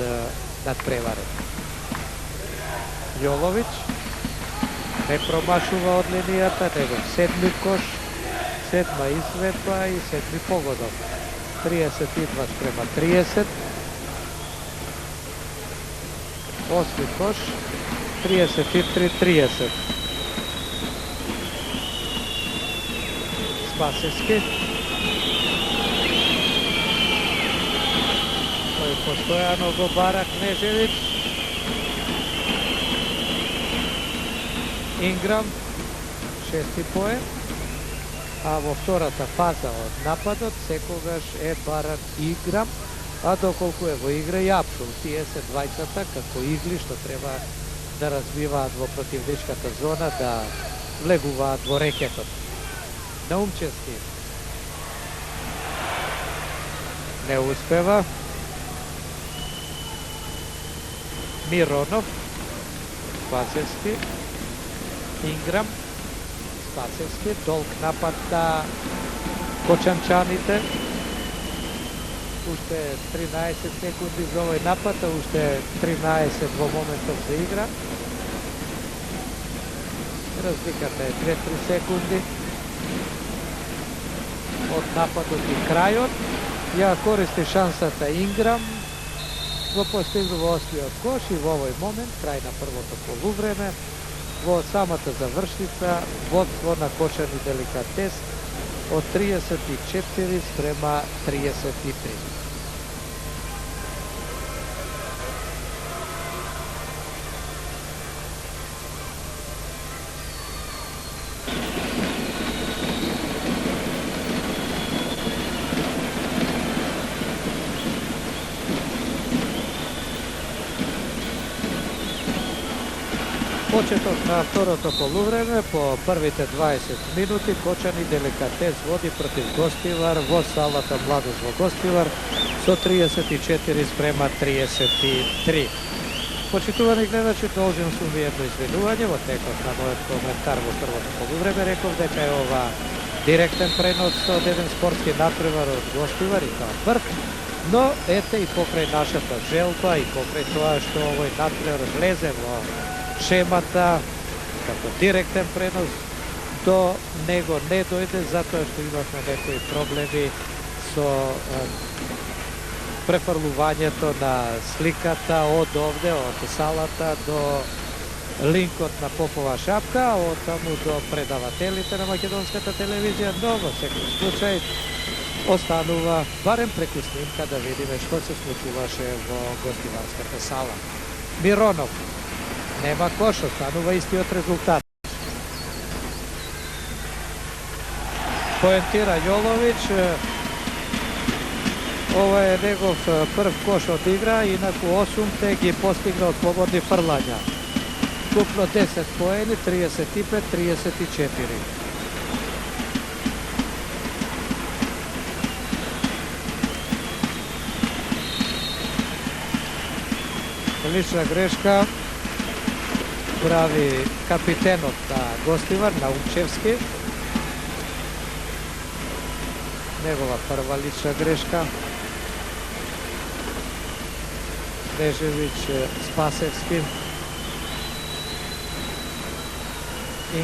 надпреварот. Јоловиќ не промашува од линијата, него седми кош, sedma izvedba i sedmi pogodak. 32:30. Osmi koš, 33:30. Spasevski. Koji postojano gobara Knežević. Ingram, 6. poen. A во втората фаза од нападот секогаш е баран Инграм, а доколку е во игра и Апшул. Тие се двајцата како игли што треба да развиваат во противничката зона, да влегуваат во рекетот. Наумчевски не успева. Миронов, Спасевски, Инграм, Спасевски, долг напад на кочанчаните. Уште 13 секунди за овој напад, а уште 13 во моментов за игра. Разликата е 2-3 секунди од нападот и крајот. Ја користи шансата Инграм, го постигнува осмиот кош и во овој момент, крај на првото полувреме, во самата завршница, водство на Кочани Деликатес од 34:33. Почеток на второто полувреме, по првите 20 минути, Кочани Деликатес води против Гостивар во салата Младост во Гостивар со 34:33. Почитувани гледачи, должен сум ви едно извинување во текот на мојот коментар во првото полувреме. Реков дека е ова директен пренос од еден спортски натпревар од Гостивар и Калпрт, но ете и покрај нашата желба и покрај тоа што овој натпревар влезе во шемата како директен пренос, до него не дојде затоа што имавме некои проблеми со префрлувањето на сликата од овде, од салата до линкот на Попова шапка, а од таму до предавателите на македонската телевизија, но во секој случај останува барем преку снимка да видиме што се случуваше во гостиварската сала. Миронов нема кош, останува истиот резултат. Поентира Јоловиќ. Ова е негов прв кош од игра, инаку 8 ги постигна од слободни фрлања. Купно 10 поени, 35-34. Лична грешка прави капитенот на Гостивар, Наумчевски. Негова прва лична грешка. Кнежевиќ, Спасевски,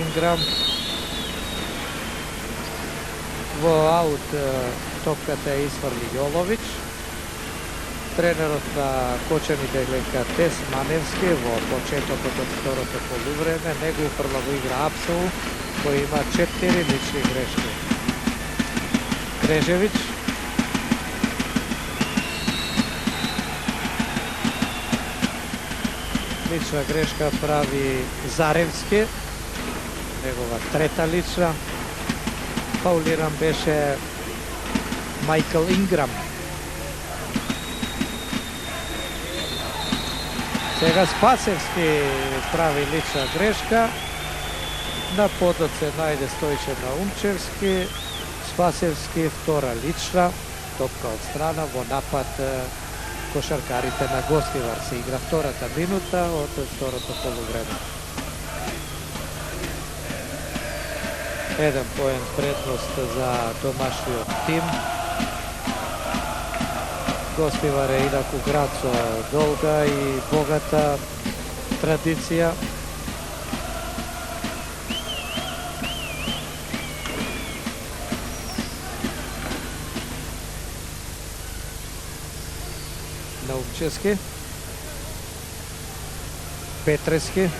Инграм. Во аут топката е изфрли Јоловиќ. Тренерот на Кочани Деликатес Маневски во почетокот од второто полувреме не го уфрла во игра Апсул, кој има 4 лични грешки. Кнежевиќ. Лична грешка прави Заревски, негова трета лична. Фаулиран беше Майкл Инграм. Сега Спасевски прави лична грешка. На подот се најде Стојче Наумчевски. Спасевски втора лична. Топка од страна во напад кошаркарите на Гостивар. Се игра втората минута од второто полувреме. 1 поен предност за домашниот тим. Гостивар е инаку град со долга и богата традиција. Наумчески. Петрески.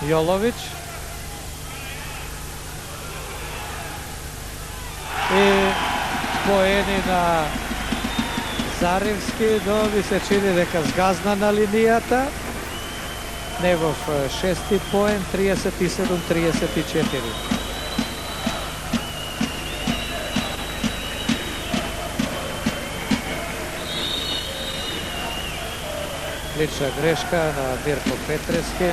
Јоловиќ. И поени на Заревски, но ми се чини дека згазна на линијата. Негов шести поен, 37-34. Лична грешка на Мирко Петрески.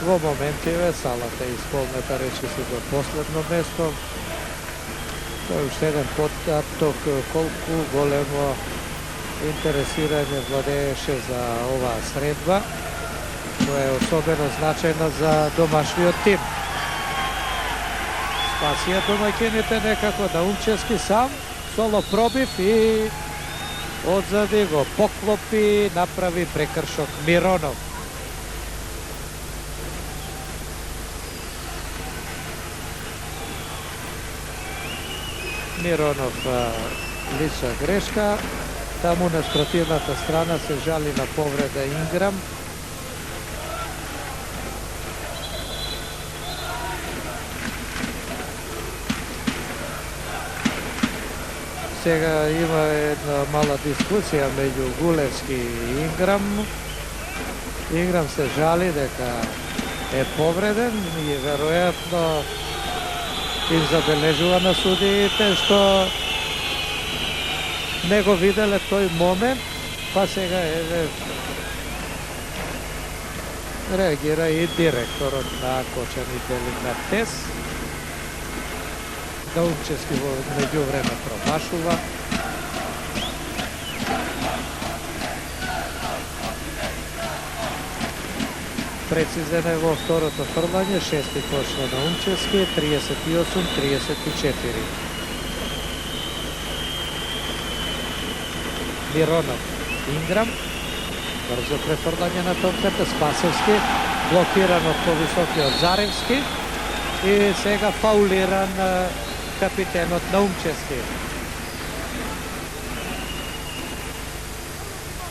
Во моментиве салата е исполнета речиси до последно место. Тој уште еден податок колку големо интересирање владееше за оваа средба, која е особено значајна за домашниот тим. Спасија домаќините некако Наумчески сам, соло пробив и одзади го поклопи, направи прекршок Миронов. Миронов лична грешка, таму на спротивната страна се жали на повреда Инграм. Сега има една мала дискусија меѓу Гулевски и Инграм. Инграм се жали дека е повреден и веројатно им забележува на судиите што не го виделе тој момент, па сега реагира и директорот на Кочани Деликатес. Наумчески во меѓувреме промашува. Прецизен е во второто фрлање, шести кош на Наумчески, 38-34. Миронов, Инграм, брзо префрлање на топката, Спасевски, блокиран од повисокиот Заревски и сега фаулиран капитенот Наумчески.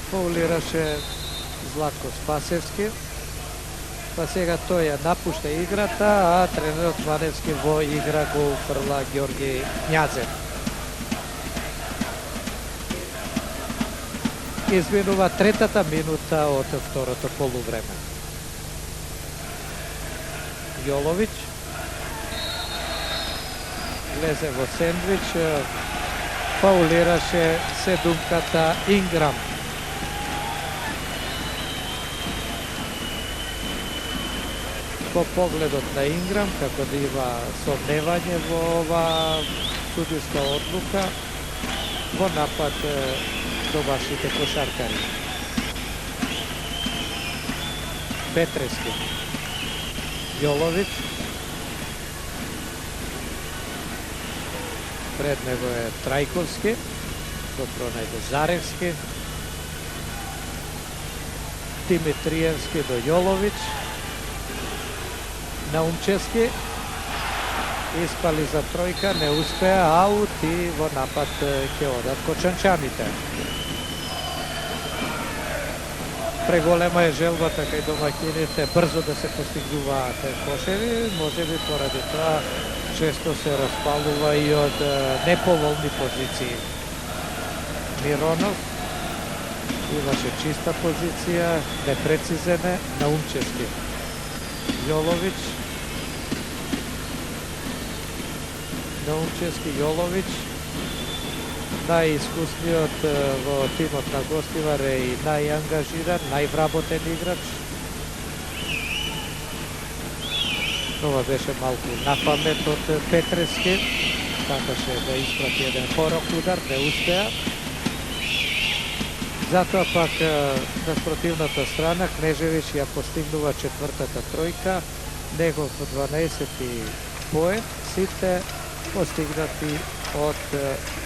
Фаулираше Златко Спасевски. Па сега тој ја напушта играта, а тренерот Ваневски во игра го уфрла Ѓорги Књазев. Изминува третата минута од второто полувреме. Јоловиќ влезе во сендвич, фаулираше седумката Инграм. По погледот на Инграм, како да има сомневање во ова судиска одлука, во напад домашните кошаркари. Петрески, Јоловиќ, пред него е Трајковски, добро најде Заревски, Димитриевски до Јоловиќ, Наумчески испали за тројка, не успеа, аут и во напад ќе одат кочанчаните. Преголема е желбата кај домаќините брзо да се постигнуваат кошеви, можеби поради тоа често се распалува и од неповолни позиции. Миронов имаше чиста позиција, непрецизен е, Наумчески. Јоловиќ, Наумчески, Јоловиќ, најискусниот во тимот на гостивар е и најангажиран, највработен играч. Ова беше малку напамет од Петрески, сакаше да испрати еден порок удар, не успеа. Затоа пак на спротивната страна Кнежевиќ ја постигнува четвртата тројка, негов 12-ти поен, сите postignuti od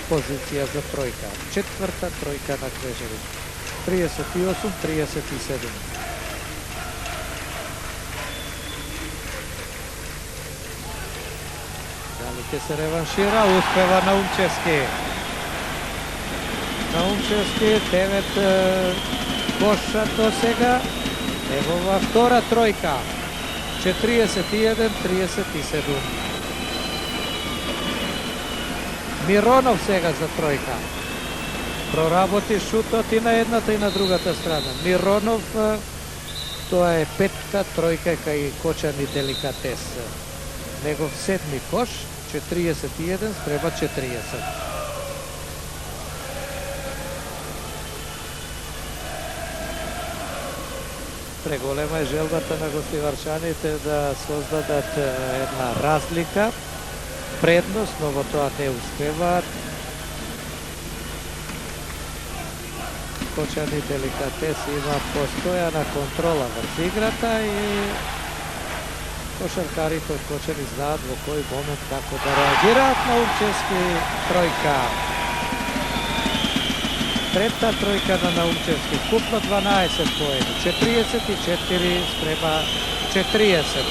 pozicija za trojka. Četvrta trojka na Knežević. 38-37. Da li će se revanšira? Uspeva Naumčevski. Naumčevski 9 koša do сега. Njegova vtora trojka. 41-37. Миронов сега за тројка. Проработи шутот и на едната и на другата страна. Миронов, тоа е петта тројка кај Кочани Деликатес. Негов седми кош, 41 спрема 40. Преголема е желбата на гостиварчаните да создадат една разлика, предност, но во тоа не успеваат. Кочани Деликатес има постојана контрола врз играта и кошаркарите од Кочани знаат во кој момент како да реагираат. Наумчевски тројка. Трета тројка на Наумчевски. Купно 12 поени. 44 спрема 40.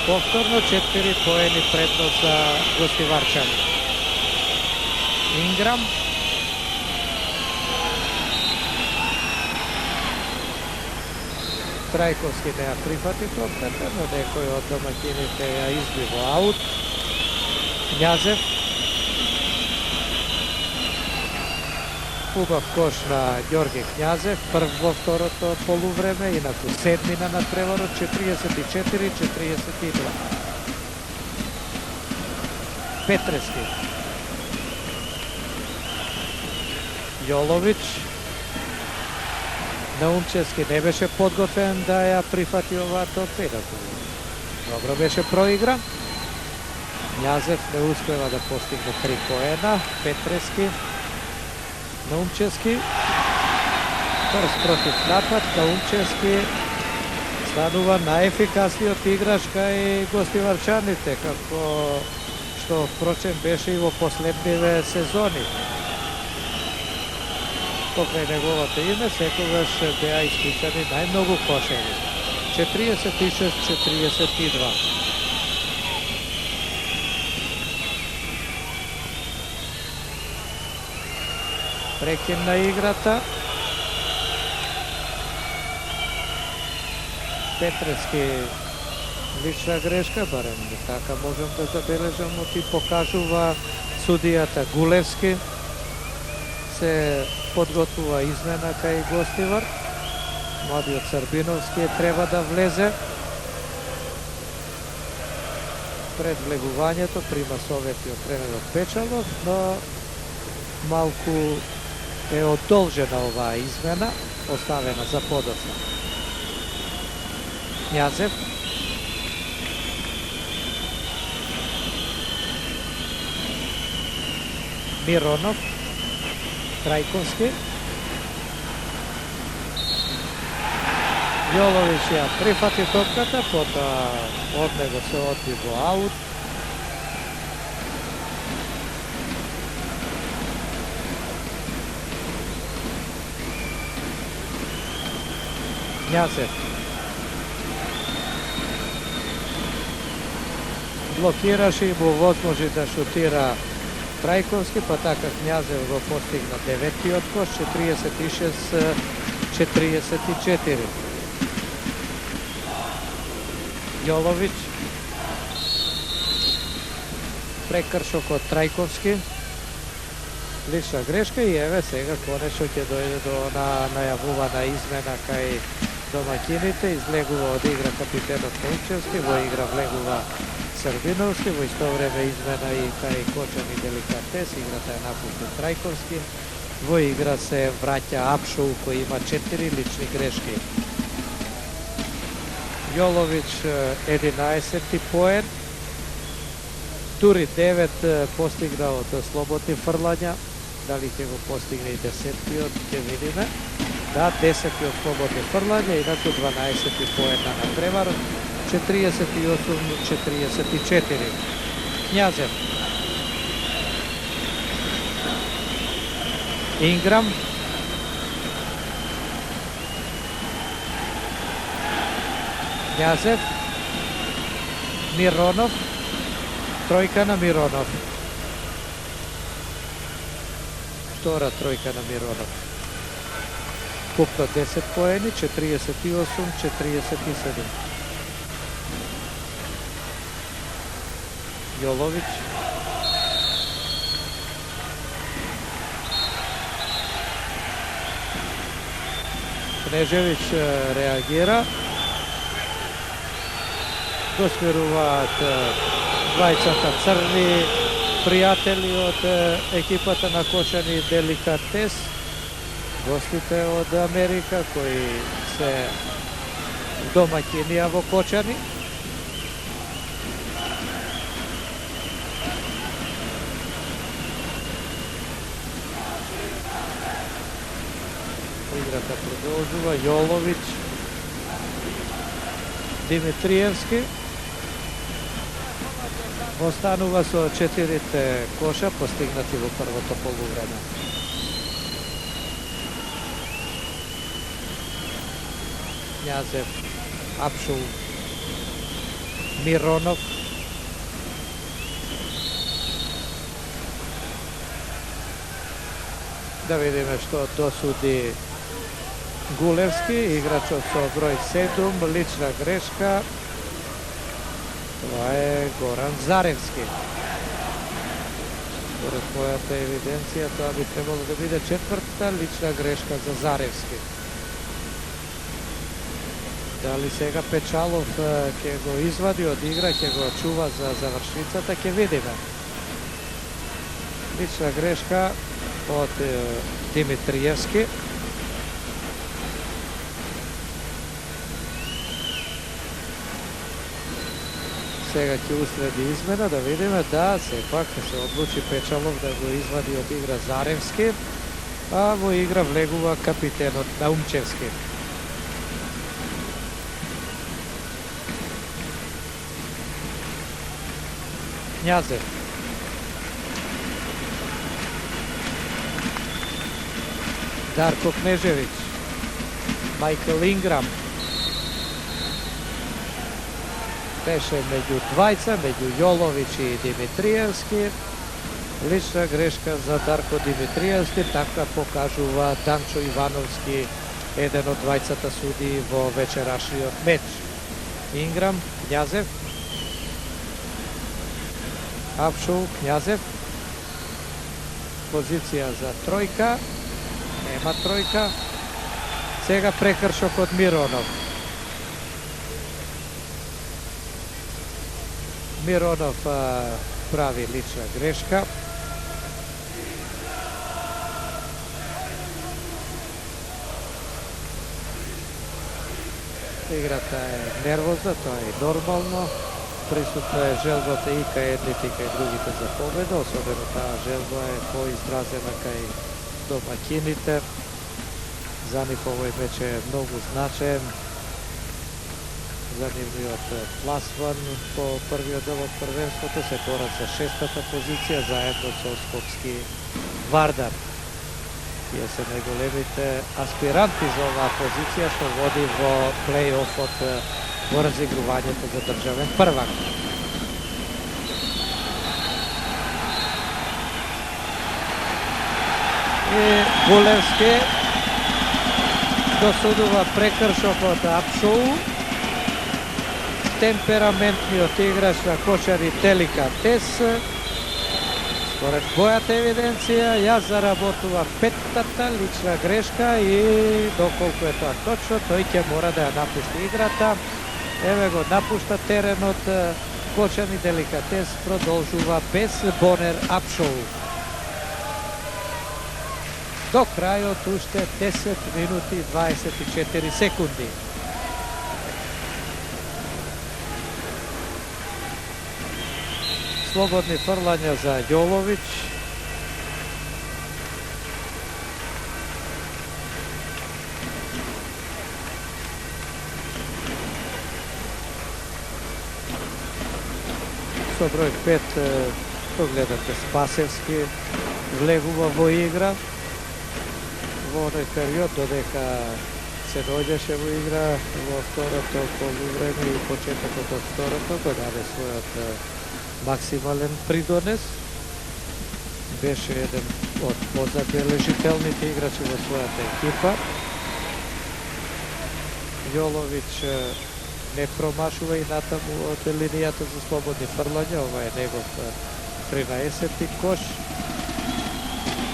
Повторно 4 поени предност за гостиварчани. Инграм. Трајковски не ја прифати топката, но некој од домакините ја изби во аут. Књазев. Убав кош на Ѓорги Књазев, прв во второто полувреме, инаку седмина на преварот, 44-42. Петрески. Јоловиќ. Наумчевски не беше подготвен да ја прифати оваа топка, инаку добро беше проигран. Књазев не успева да постигне 3 поена. Петрески. Наумчевски, брз против напад, Наумчевски станува најефикасниот играч кај гостиварчаните, како што впрочем беше и во последниве сезони. Покрај неговото име секогаш беа исклучани најмногу кошеви. 46-42. Прекин на играта. Петрески лична грешка, барем така можем да забележам, и покажува судијата Гулевски. Се подготвува измена кај гостивар. Младиот Србиновски треба да влезе. Пред влегувањето прима совети од тренерот Печалов, но малку е одолжена оваа измена, оставена за подоцна. Књазев. Миронов. Трајковски. Јоловиќ ја прифати топката, потоа од него се одби во аут. Књазев блокираше и му возможи да шутира Трајковски, па така Књазев го постигна деветиот кош, 46-44. Јоловиќ, прекршок од Трајковски, лична грешка и еве сега конечно ќе дојде до најавувана измена кај домакините. Излегува од игра капитенот Наумчевски, во игра влегува Србиновски, во исто време измена и кај Кочани Деликатес, играта е напуштен Трајковски, во игра се враќа Апшоу кој има 4 лични грешки. Јоловиќ 11 поен, дури 9 постигна од слободни фрлања, дали ќе го постигне и 10-тиот, ќе видиме. Да, 10 од слободни фрлања, инаку 12 поена на преварот, 48-44. Књазев. Ingram. Књазев. Миронов. Тројка на Миронов. Втора тројка на Миронов. Купно 10 поени, 48-47. Јоловиќ. Кнежевиќ реагира. Го смируваат двајцата црни пријатели од екипата на Кочани Деликатес, гостите од Америка кои се домаќинија во Кочани. Играта продолжува. Јоловиќ, Димитриевски останува со 4 коша постигнати во првото полувреме. Књазев, Апшул, Миронов, да видиме што досуди Гулевски, играчот со број 7, лична грешка. Това е Горан Заревски. Според мојата евиденција, тоа би требало да биде 4-та лична грешка за Заревски. Дали сега Печалов ќе го извади од игра, ќе го чува за завршницата, ќе видиме. Лична грешка од Димитриевски. Сега ќе уследи измена, да видиме, да, сепак се одлучи Печалов да го извади од игра Заревски, а во игра влегува капитенот Наумчевски. Књазев. Дарко Кнежевиќ. Мајкл Инграм. Беше меѓу двајца, меѓу Јоловиќ и Димитриевски. Лична грешка за Дарко Димитриевски, така покажува Данчо Ивановски, еден од двајцата суди во вечерашниот меч. Инграм, Књазев. Апшул, Књазев. Позиција за тројка. Нема тројка. Сега прекршок од Миронов. Миронов прави лична грешка. Играта е нервозна, тоа е нормално. Присутна е желбата и кај едните и кај другите за победа, особено таа желба е поизразена кај домаќините. За нив овој меч е многу значаен. За нивниот пласман по првиот дел од првенството се борат за 6-та позиција заедно со Скопски Вардар. Тие се најголемите аспиранти за оваа позиција што води во плей-офот во разигрувањето за државен првак. И Гулевски досудува прекршок од Апшоу. Темпераментниот играч на Кочани Деликатес. Според мојата евиденција, ја заработува 5-та лична грешка и доколку е тоа точно, тој ќе мора да ја напушти играта. Еве го напушта теренот. Кочани Деликатес продолжува без Бонер Апшоу. До крајот уште 10 минути и 24 секунди. Слободни фрлања за Јоловиќ. Со број 5 гледате Спасевски влегува во игра. во оној период додека се дојдеше во игра во второто полувреме и почетокот од второто, кој даде својот максимален придонес. Беше еден од позабележителните играчи во својата екипа. Јоловиќ не промашува и натаму од линијата за слободни фрлања. Ова е негов 13-ти кош.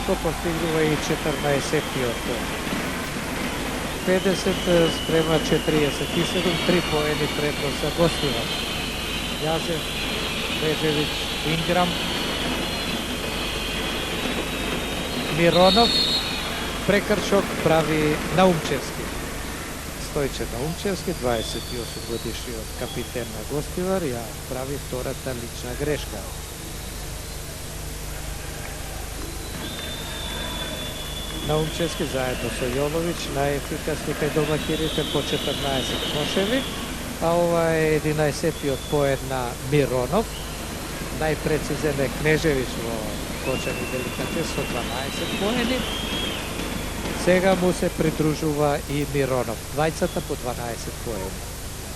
Што постигнува и 14-тиот. 50 спрема 47, 3 поени предност за гостива. Јазев, Кнежевиќ, Инграм, Миронов, прекршок прави Наумчевски. Стојче Наумчевски, 28 годишниот капитен на Гостивар, ја прави втората лична грешка. Наумчевски заедно со Јоловиќ најефикасни кај домакините по 14 кошеви, а ова е 11-тиот поен на Миронов. Најпрецизен е Кнежевиќ во кочани деликатес со 12 поени. Сега му се придружува и Миронов. Двајцата по 12 поени.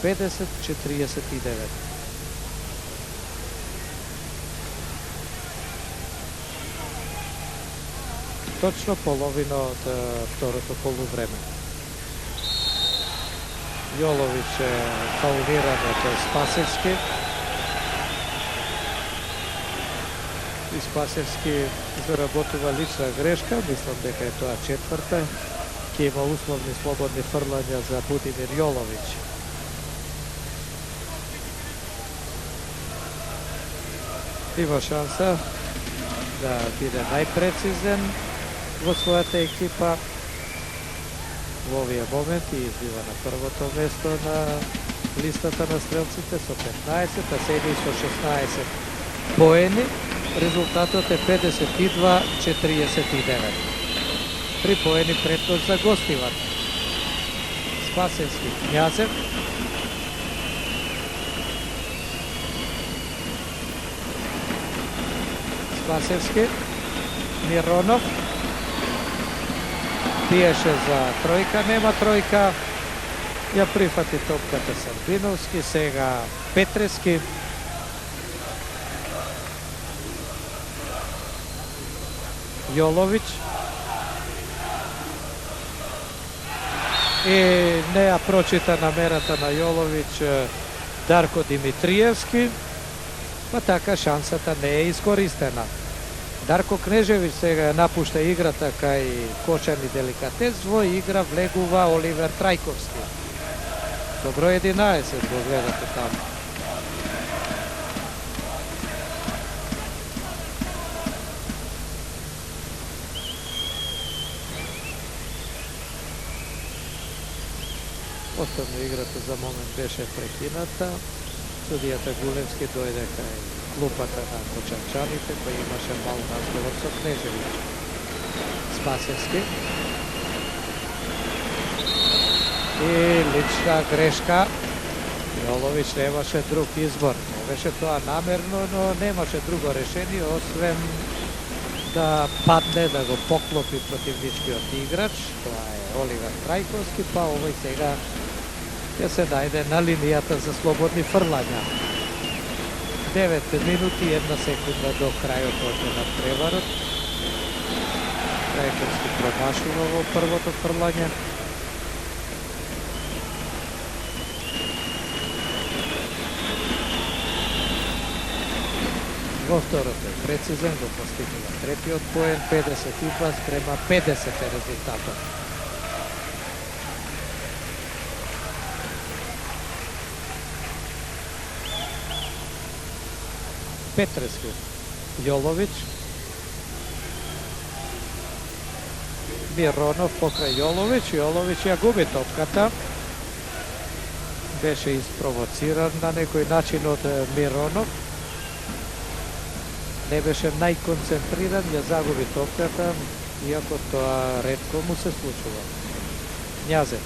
50-49. Точно половина од второто полувреме. Јоловиќ е фаулиран од Спасевски. И Спасевски заработува лична грешка, мислам дека е тоа четврта. Ќе има условни слободни фрлања за Будимир Јоловиќ. Има шанса да биде најпрецизен во својата екипа. Во овие моменти избива на првото место на листата на стрелците со 15, а седи со 16 поени. Резултатот е 52-49. 3 поени предност за Гостивар. Спасевски, Књазев. Спасевски, Миронов. Биеше за тројка, нема тројка. Ја прифати топката Сарбиновски, сега Петрески. Јоловиќ. И не ја прочита намерата на Јоловиќ Дарко Димитриевски, па така шансата не е искористена. Дарко Кнежевиќ сега напушта играта кај Кочани деликатес, во игра влегува Оливер Трајковски. Со број 11 го гледате таму. Повторно играта за момент беше прекината. Судијата Гулевски дојде кај клупата на кочанчаните, кој имаше мал разговор со Кнежевиќ. Спасевски. И лична грешка. Јоловиќ немаше друг избор. Не беше тоа намерно, но немаше друго решение, освен да падне, да го поклопи противничкиот играч. Тоа е Оливер Трајковски, па овој сега ќе се најде на линијата за слободни фрлања. 9 минути и 1 секунда до крајот од надпреварот. Трајковски промашува во првото фрлање. Во второто е прецизен, го постигнува третиот поен, 52 спрема 50 е резултатот. Петрески, Јоловиќ, Миронов покрај Јоловиќ, Јоловиќ ја губи топката. Беше испровоциран на некој начин од Миронов. Не беше најконцентриран, ја загуби топката, иако тоа ретко му се случува. Књазев.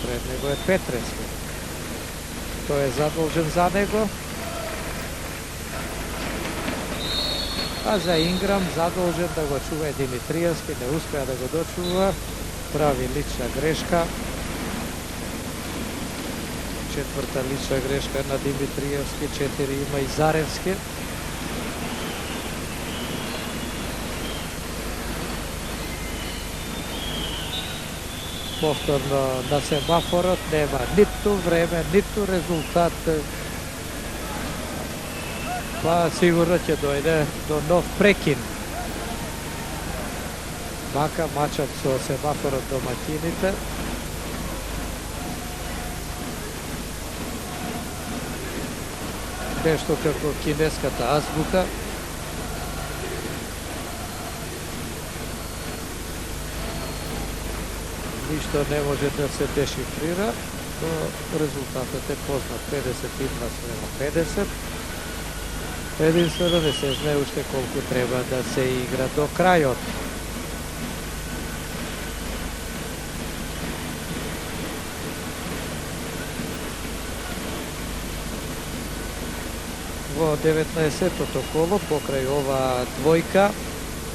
Пред него е Петрески. Тој е задолжен за него. а за Инграм задолжен да го чува Димитриевски, не успеа да го дочува, прави лична грешка. Четврта лична грешка на Димитриевски, 4 има и Заревски. Повторно на семафорот нема ниту време, ниту резултат. Па сигурно ќе дојде до нов прекин. Мака мачат со семафорот домаќините. Нешто како кинеската азбука. Ништо не може да се дешифрира, но резултатот е познат, 52 спрема 50. Единствено не се знае уште колку треба да се игра до крајот. Во 19-тото коло, покрај ова двојка,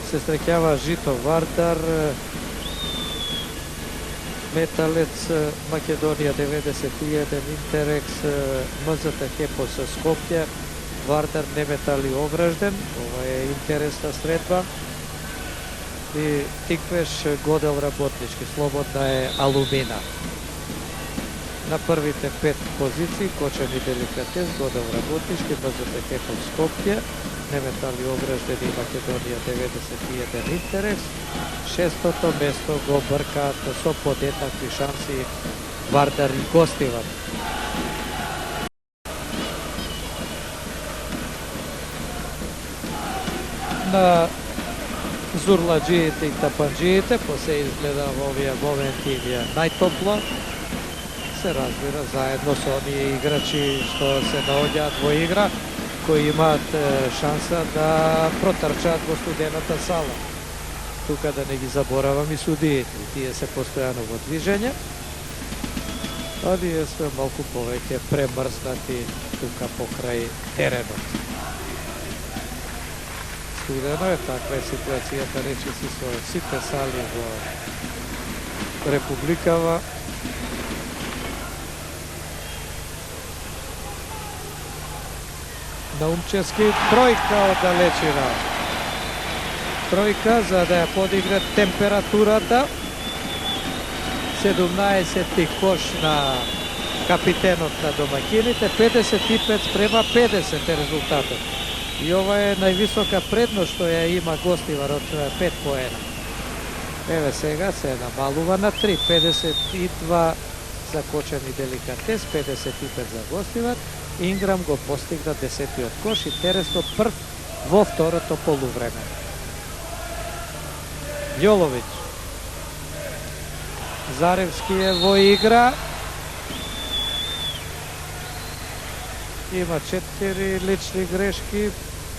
се среќава Жито Вардар, Металец, Македонија 91, Интерекс, МЗТ Хепос Скопје, Вардар Неметали Огражден, ова е интересна средба. И Тиквеш Годел Работнички, Слободна е Алумина. На првите 5 позиции Кочани Деликатес, Годел Работнички, МЗТ Хепос Скопје, Неметали Огражден и Македонија 91 Интерекс. Шестото место го бркаат со подеднакви шанси Вардар и Гостивар. На зурладжиите и тапанджиите, се изгледа во овие моменти најтопло, се разбира заедно со оние играчи што се наоѓаат во игра, кои имаат шанса да протрчаат во студената сала. Тука да не ги заборавам и судиите, тие се постојано во движење, а ние сме малку повеќе премрзнати тука покрај теренот. Студено е, таква е ситуацијата, речиси со сите сали во Републикава. Наумчевски тројка од далечина. Тројка за да ја подигне температурата. 17 кош на капитенот на домаќините, 55 спрема 50 е резултатот. И ова е највисока предност што ја има Гостивар од 5 поена. Еве сега се намалува на 3, 52 за Кочани Деликатес, 55 за Гостивар. Инграм го постигна 10-тиот кош и Тересо прв во второто полувреме. Јоловиќ. Заревски е во игра. Има 4 лични грешки.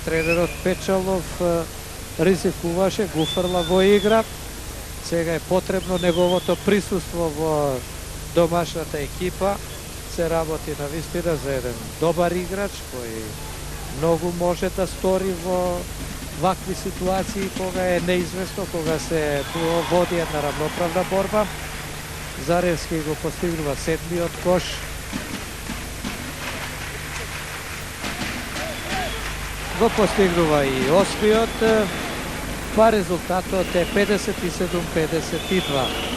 Тренерот Печалов ризикуваше, го фрла во игра. Сега е потребно неговото присуство во домашната екипа. Се работи на вистина за еден добар играч кој многу може да стори во вакви ситуации кога е неизвестно, кога се води една равноправна борба. Заревски го постигнува 7-тиот кош. Го постигнува и 8-тиот, па резултатот е 57-52.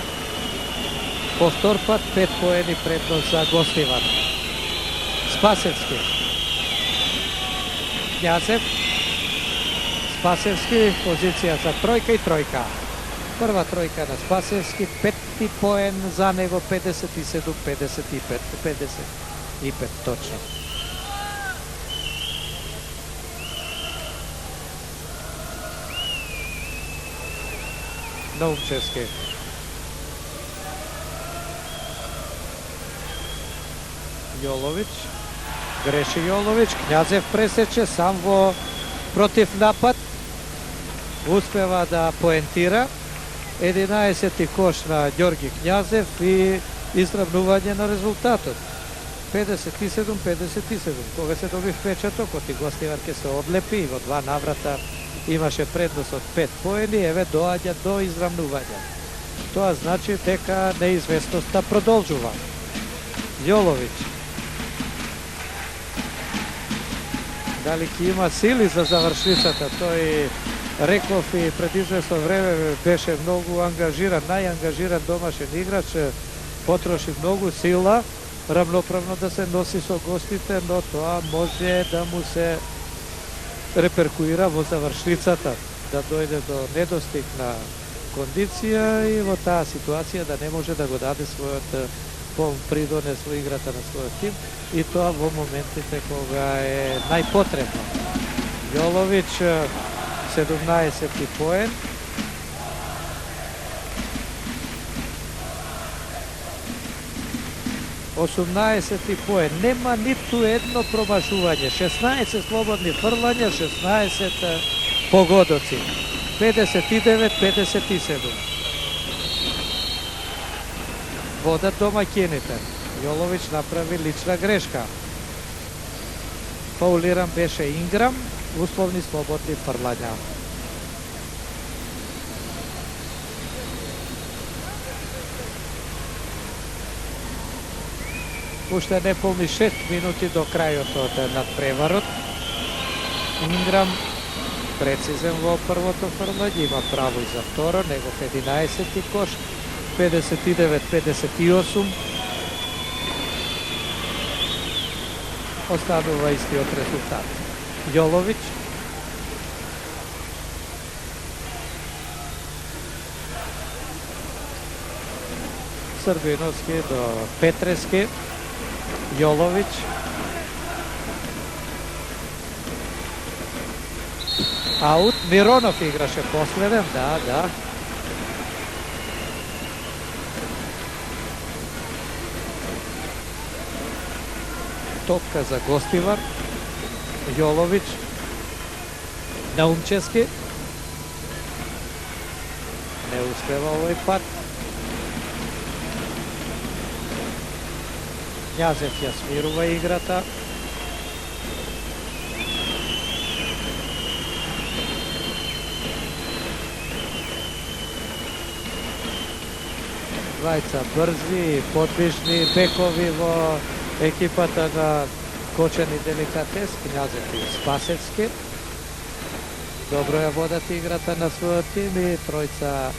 По втор пат 5 поени предност за Гостивар. Спасевски. Књазев. Спасевски, позиција за тројка и тројка. Прва тројка на Спасевски, 5 поен за него, 57-55. 55 точно. Наумчевски. Јоловиќ, греши Јоловиќ, Књазев пресече сам во против напад, успева да поентира, 11-ти кош на Ѓорги Књазев и изравнување на резултатот. 57-57, кога се доби впечатокот и Гостивар ќе се одлепи и во два наврата имаше предност од 5 поени, еве доаѓа до израмнување. Тоа значи дека неизвестноста продолжува. Јоловиќ. Дали ќе има сили за завршницата? Тој реков и пред известно време беше многу ангажиран, најангажиран домашен играч, потроши многу сила, рамноправно да се носи со гостите, но тоа може да му се реперкуира во завршницата, да дојде до недостиг на кондиција и во таа ситуација да не може да го даде својот полн придонес во играта на својот тим, и тоа во моментите кога е најпотребно. Јоловиќ, 17 поен. Осумнаесети поен. Нема ниту едно промашување. 16 слободни фрлања, 16 погодоци. 59-57. Водат домаќините. Јоловиќ направи лична грешка. Фаулиран беше Инграм, условни слободни фрлања. Уште неполни 6 минути до крајот од надпреварот. Инграм прецизен во првото фрлање, има право и за второ, негов 11 кош, 59-58. Останува истиот резултат. Јоловиќ. Србиновски до Петрески. Јоловиќ. Аут. Миронов играше последен, да. Топка за Гостивар. Јоловиќ. Наумчевски. Не успева овој пат. Књазев ја смирува играта. Двајца брзи, подвижни бекови во екипата на Кочан и Деликатес, Књазев и Спасевски. Добро ја водат играта на својот тим и тројца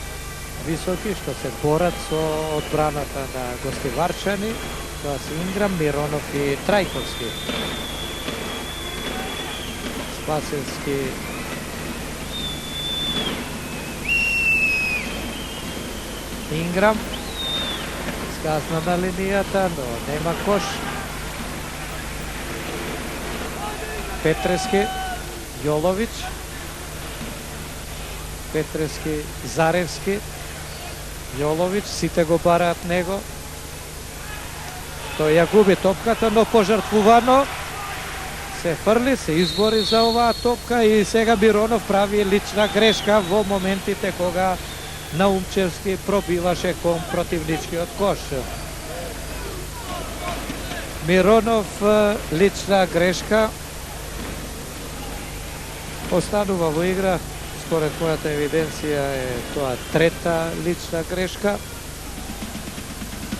високи што се борат со одбраната на гостиварчани. Тоа се Инграм, Миронов и Трајковски. Спасевски Инграм скасна на линијата, но нема кош. Петрески, Јоловиќ. Петрески, Заревски. Јоловиќ, сите го бараат него. Тој ја губи топката, но пожртвувано се фрли, се избори за оваа топка и сега Миронов прави лична грешка во моментите кога Наумчевски пробиваше кон противничкиот кош. Миронов лична грешка, останува во игра. Според мојата евиденција е тоа трета лична грешка.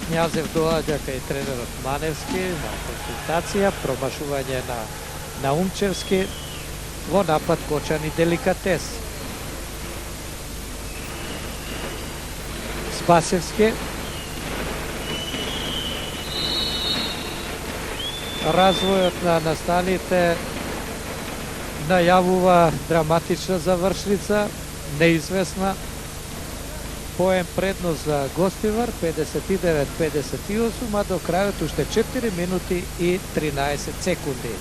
Књазев доаѓа кај тренерот Маневски на консултација, промашување на Наумчевски во напад Кочан и Деликатес. Спасевски. Развојот на настаните најавува драматична завршница, неизвестна. Поен предност за Гостивар, 59-58, а до крајот уште 4 минути и 13 секунди.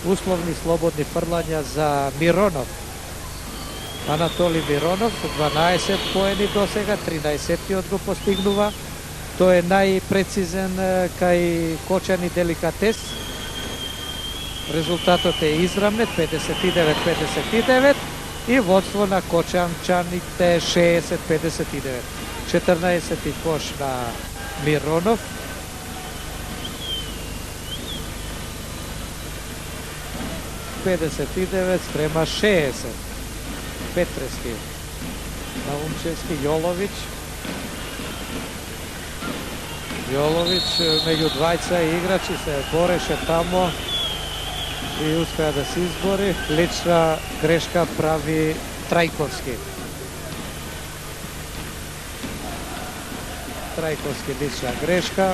Условни слободни фрлања за Миронов. Анатоли Миронов, 12 поени до сега, 13-тиот го постигнува. Тој е најпрецизен кај Кочан и Деликатес. Резултатот е израмнет, 59-59 и водство на Кочанчаните 60-59. 14 кош на Миронов. Педесет и 59 спрема 60. Petreski. Naumčevski, Jolović. Jolović među dvajca igrači se boreše tamo i uspija da se izbori. Lična greška pravi Trajkovski. Trajkovski lična greška.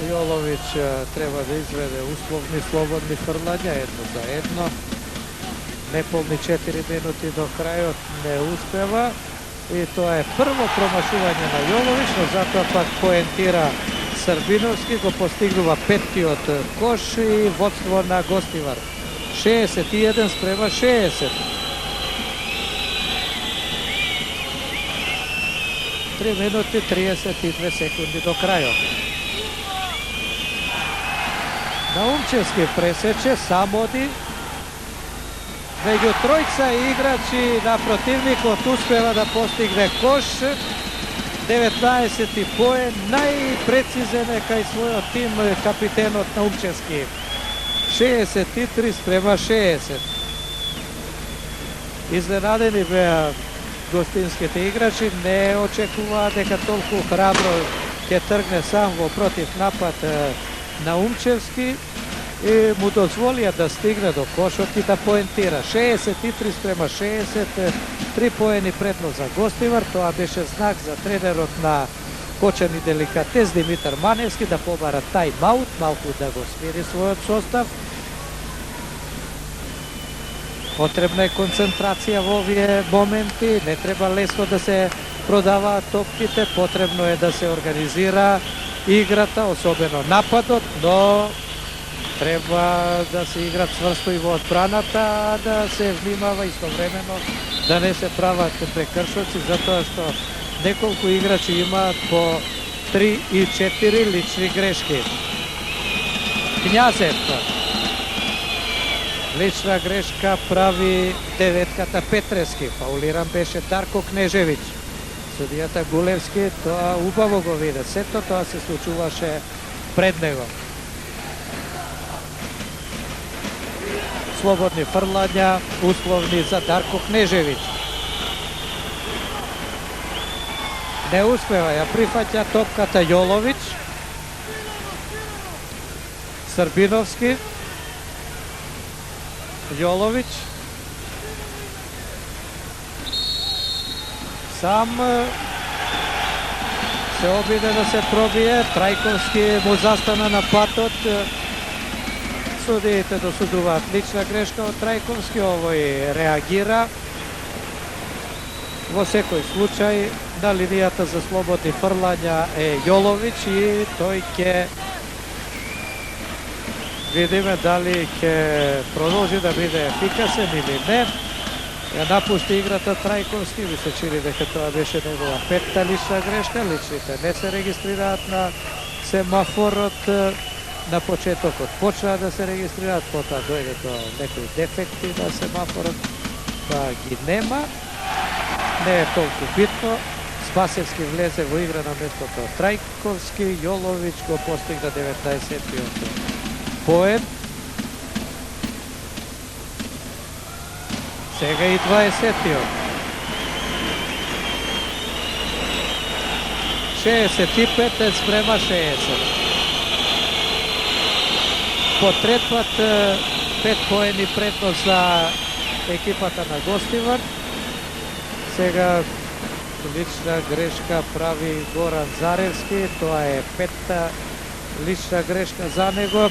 Jolović treba da izvede uslovni slobodni frlanja, 1-1. Nepolni 4 minuti do kraja, ne uspeva. I to je prvo promašivanje na Jolović, no zato pak poentira Srbinovski, go postignuva petki od koš i vodstvo na Gostivar. 61-60. 3 minuti 32 sekundi do kraja. Naumčevski preseče, samodi. Među trojca igrači na protivniku uspeva da postigne koš. 19. poen, najprecizan kaj svoj tim kapiten od Naumčevski. 63-60. Iznenadeni bea gostinski te igrači, ne očekuva neka toliko hrabro ke trgne sam protiv napad Naumčevski i mu dozvolija da stigne do košarki da poentira. 63-60, 3 poeni prednost za Gostivar, to беше znak za trenerot na Kočani Delikates Dimitar Manevski da pobara taj maut, malko da go smiri svoj sostav. Potrebna je koncentracija u ovije momenti, ne treba lesko da se prodava topkite, potrebno je da se organizira igrata, osobeno napadot, no treba da se igra čvrsto i v odbranata, a da se vнимава istovremeno da ne se pravат prekršoci, zato što nekoliko igrači ima po 3 i 4 lični greški. Knjazev. Lična greška pravi devetkата Petreski. Fauliran беше Darko Knežević. Судијата Гулевски тоа убаво го виде. Сето тоа се случуваше пред него. Slobodni frlanja, uslovni za Darko Knežević. Ne uspeva, ja prihvaća topkata Jolović. Srbinovski. Jolović. Sam se obide da se probije. Trajkovski mu zastana na patot. Судиите досудуваат лична грешка од Трајковски, овој реагира. Во секој случај на линијата за слободни фрлања е Јоловиќ и тој ќе видиме дали ќе продолжи да биде ефикасен или не. Ја напушти играта Трајковски, ми се чини дека тоа беше негова петта лична грешка, личните не се регистрираат на семафорот. На почетокот почнаа да се регистрираат, потоа дојде до некои дефекти на семафорот, тоа ги нема, не е толку битно. Спасевски влезе во игра на местото Трајковски, Јоловиќ го постигна 19-тиот поен. Сега и 20-тиот. 65 спрема 60. По трет пат 5 поени предност за екипата на Гостивар. Сега лична грешка прави Горан Заревски, тоа е петта лична грешка за него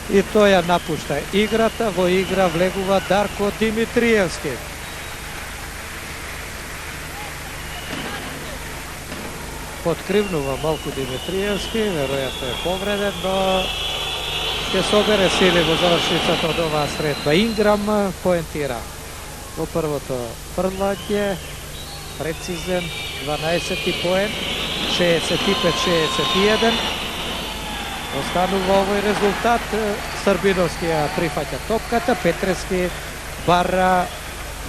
и тој ја напушта играта. Во игра влегува Дарко Димитриевски. Подкривнува малку Димитриевски, веројатно е повреден, но ќе собере сили во завршницата од оваа средба. Инграм поентира во првото фрлање, прецизен, 12 поен, 65-61. Останува овој резултат. Србиновски ја прифаќа топката, Петрески бара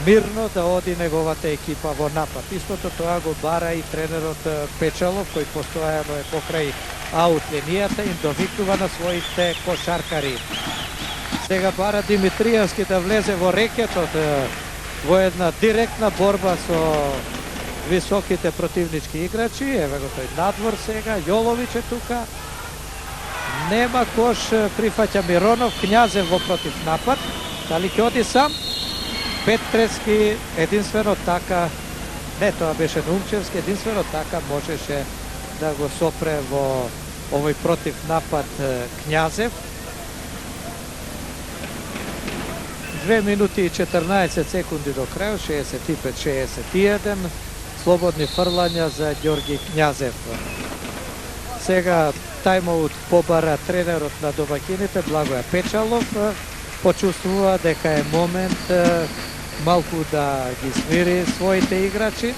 мирно да оди неговата екипа во напад. Истото тоа го бара и тренерот Печалов, кој постојано е покрај аут линијата и довикнува на своите кошаркари. Сега бара Димитриевски да влезе во рекетот во една директна борба со високите противнички играчи. Еве го тој надвор сега, Јоловиќ е тука. Нема кош, прифаќа Миронов, Књазев во против напад. Дали ќе оди сам? Петрески единствено така, не, тоа беше Нумчевски, единствено така можеше да го сопре во овој против напад Књазев. 2 минути и 14 секунди до крај, 65-61. Слободни фрлања за Ѓорги Књазев. Сега тајмаут побара тренерот на домакините Благоја Печалов. Почувствува дека е момент малку да ги смири своите играчи.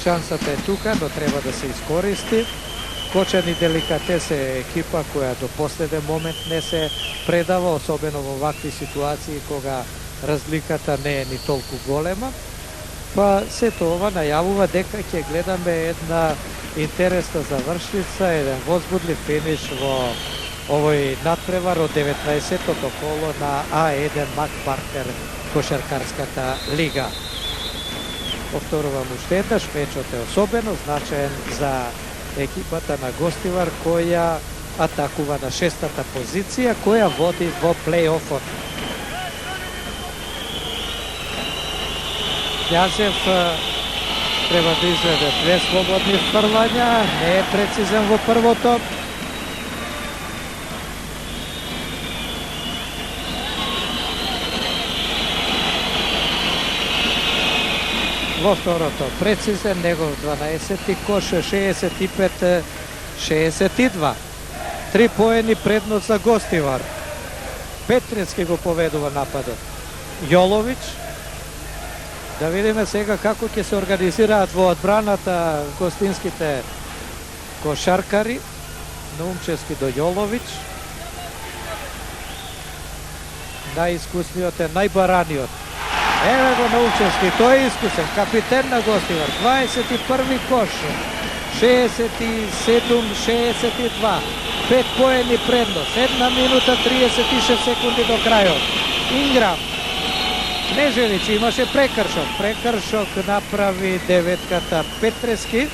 Шансата е тука, но треба да се искористи. Кочан и Деликатес е екипа која до последен момент не се предава, особено во вакви ситуации кога разликата не е ни толку голема. Па сето ова најавува дека ќе гледаме една интересна завршница, еден возбудлив финиш во овој надпревар од 19-тото коло на А1 Макпартер кошаркарската лига. Повторувам уште еднаш, мечот е особено значаен за екипата на гостивар која атакува на 6-та позиција, која води во плей-офот. Књазев треба да изведе 2 слободни фрлања, не е прецизен во првото. Во второто прецизен, негов 12-ти кош, 65-62. 3 поени предност за гостивар. Петрески го поведува нападот. Јоловиќ. Да видиме сега како ќе се организираат во одбраната гостинските кошаркари. Наумчевски до Јоловиќ. Најискусниот е најбараниот. Еве го Наумчевски, тој е искусен, капитен на гостивар. 21 кош. 67-62. 5 поени предност. 1 минута 36 секунди до крајот. Инграм. Кнежевиќ имаше прекршок. Прекршок направи деветката Петрески.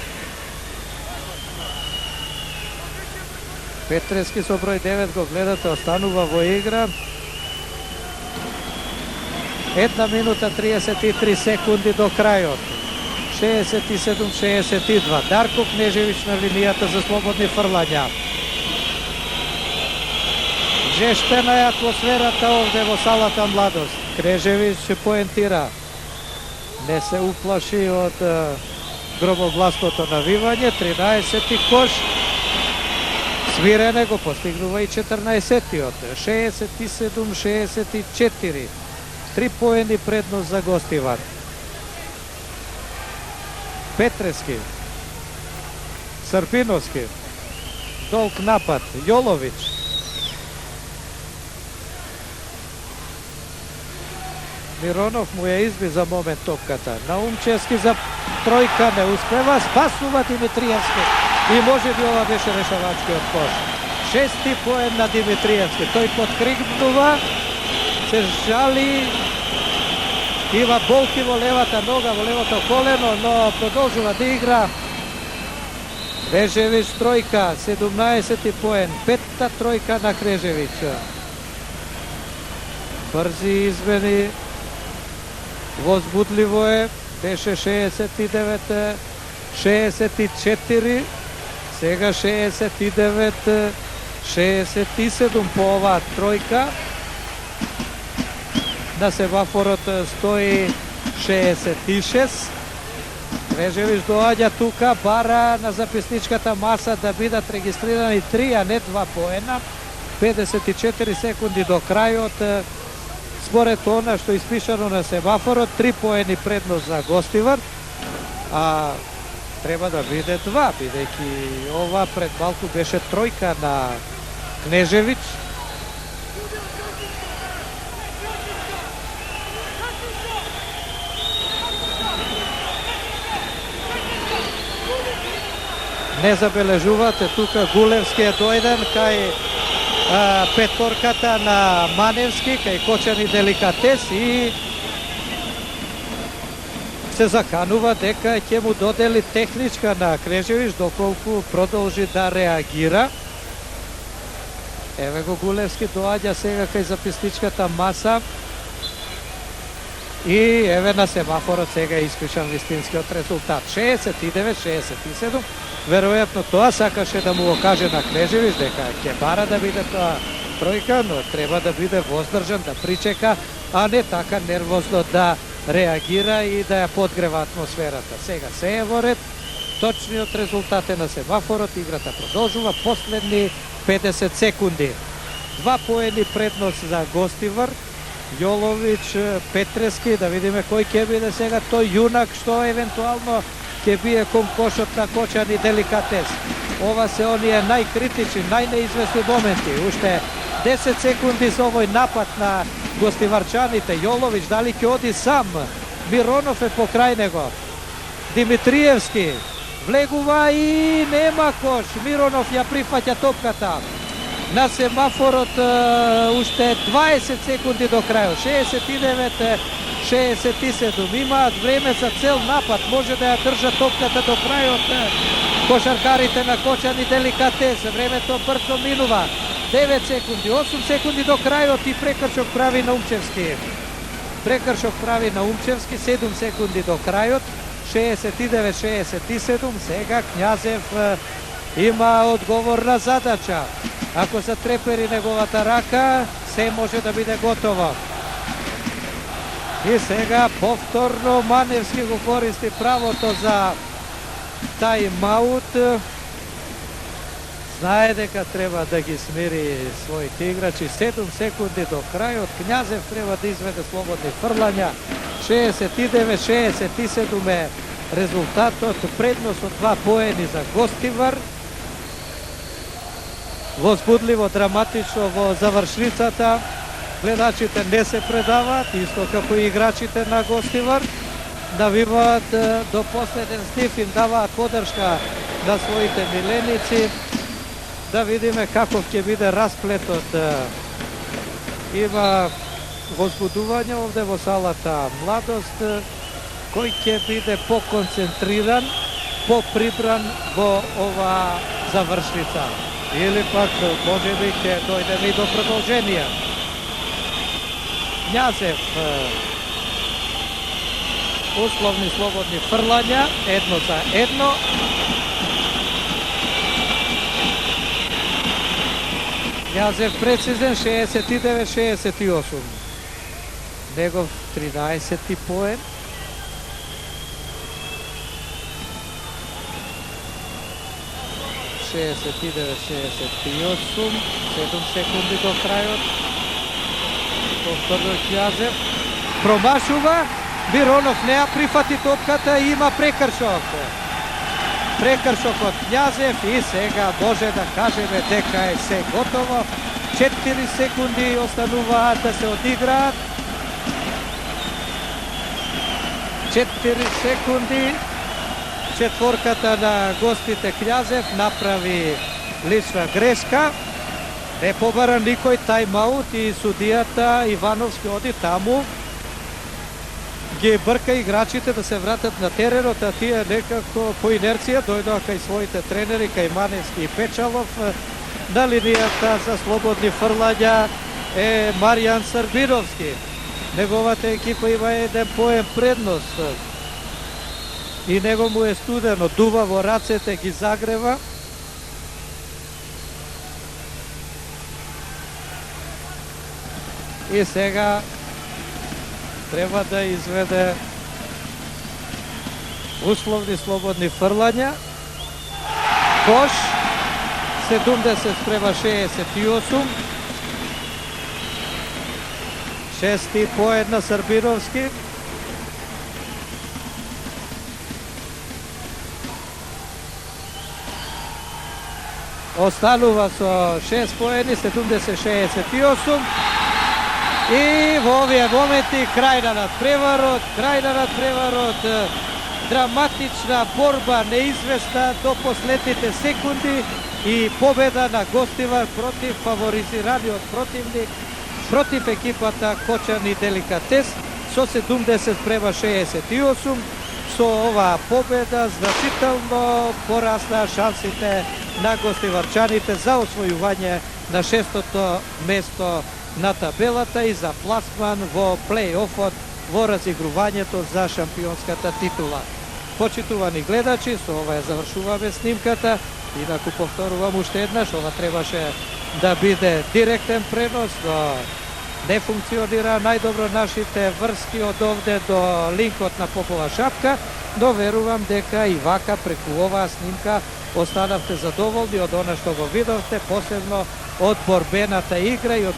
Петрески со број 9 го гледате, останува во игра. 1 минута 33 секунди до крајот. 67-62. Дарко Кнежевиќ на линијата за слободни фрлања. Жештена е атмосферата овде во салата Младост. Кнежевиќ поентира. Не се уплаши од громогласното навивање. 13-ти кош. Свирене го постигнува и 14-тиот. 67-64. 3 поени предност за гостивар. Петрески. Српиновски. Долг напад. Јоловиќ. Миронов му ја изби за момент топката. Наумчевски за тројка не успева. Спасува Димитриевски. И може би ова беше решавачкиот кош. 6-ти поен на Димитриевски. Тој подкрикнува. Се жали. Има болки во левата нога, во левото колено, но продолжува да игра. Кнежевиќ тројка, 17 поен, 5-та тројка на Кнежевиќ. Брзи измени, возбудливо е, беше 69-64, сега 69-67 по оваа тројка. На семафорот стои 66. Кнежевиќ доаѓа тука, бара на записничката маса да бидат регистрирани 3, а не 2 поена. 54 секунди до крајот. Според она што испишано на семафорот, 3 поени предност за гостивар, а треба да биде 2, бидејќи ова пред малку беше тројка на Кнежевиќ. Не забележувате, тука Гулевски е дојден кај петорката на Маневски кај Кочани Деликатес и се заканува дека ќе му додели техничка на Кнежевич доколку продолжи да реагира. Еве го Гулевски доаѓа сега кај записничката маса и еве на семафорот сега е испишан вистинскиот резултат 69-67. Веројатно тоа сакаше да му го каже на Кнежевич дека ќе бара да биде тоа тројка, но треба да биде воздржан, да причека, а не така нервозно да реагира и да ја подгрева атмосферата. Сега се е во ред, точниот резултат е на семафорот, играта продолжува, последни 50 секунди. 2 поени предност за Гостивар, Јолович, Петрески, да видиме кој ќе биде сега тој јунак што евентуално ќе бие кон кошот на Кочани Деликатес. Ова се оние најкритични, најнеизвестни моменти. Уште 10 секунди за овој напад на гостиварчаните. Јолович дали ќе оди сам? Миронов е покрај него. Димитриевски влегува и нема кош. Миронов ја прифаќа топката. На семафорот уште 20 секунди до крајот. 69-67. Имаат време за цел напад. Може да ја држат топката до крајот. Кошаркарите на Кочани Деликатес. Времето брзо минува. 9 секунди, 8 секунди до крајот и прекршок прави на Умчевски. Прекршок прави на Умчевски, 7 секунди до крајот. 69-67. Сега Књазев има одговорна задача. Ако се трепери неговата рака, се може да биде готово. И сега повторно Маневски го користи правото за тајм-аут. Знае дека треба да ги смири своите играчи. 7 секунди до крајот. Књазев треба да изведе слободни фрлања. 69-67 е резултатот. Предност од 2 поени за Гостивар. Возбудливо, драматично во завршницата. Гледачите не се предаваат, исто како и играчите на Гостивар. Навиваат до последен стив, им даваат подршка на своите миленици. Да видиме каков ќе биде расплетот. Има возбудување овде во салата Младост, кој ќе биде поконцентриран, поприбран во ова завршница. Или пак може би ќе дојдеме и до продолженија. Књазев, условни слободни фрлања, 1-1. Књазев прецизен, 69-68. Негов 13-ти поен. – 69-68, 7 секунди до крајот. Повторно Књазев промашува, Миронов не ја прифати топката и има прекршок. Прекршок од Књазев и сега може да кажеме дека е се готово. 4 секунди остануваат да се одиграат. 4 секунди. Четворката на гостите Књазев направи лична грешка. Не побара никој тајм-аут и судијата Ивановски оди таму. Ги брка играчите да се вратат на теренот, а тие некако по инерција дојдоа кај своите тренери, кај Маневски и Печалов. На линијата за слободни фрлања е Маријан Србиновски. Неговата екипа има еден поен предност. И него му е студено, дува во рацете, ги загрева. И сега треба да изведе условни слободни фрлања. Кош 70-68. 6 поен на Србиновски. Останува со 6 поени, 70-68. И во овие моменти крај на надпреварот, драматична борба, неизвестна до последните секунди. и победа на гостивар против фаворизираниот противник, против екипата Кочани Деликатес со 70-68. Со оваа победа значително пораснаа шансите на гостиварчаните за освојување на 6-то место на табелата и за пласман во плей-офот во разигрувањето за шампионската титула. Почитувани гледачи, со ова ја завршуваме снимката. Инаку повторувам уште еднаш, ова требаше да биде директен пренос, но не функционира најдобро нашите врски од овде до линкот на Попова шапка, но верувам дека и вака преку оваа снимка останавте задоволни од она што го видовте, посебно од борбената игра и од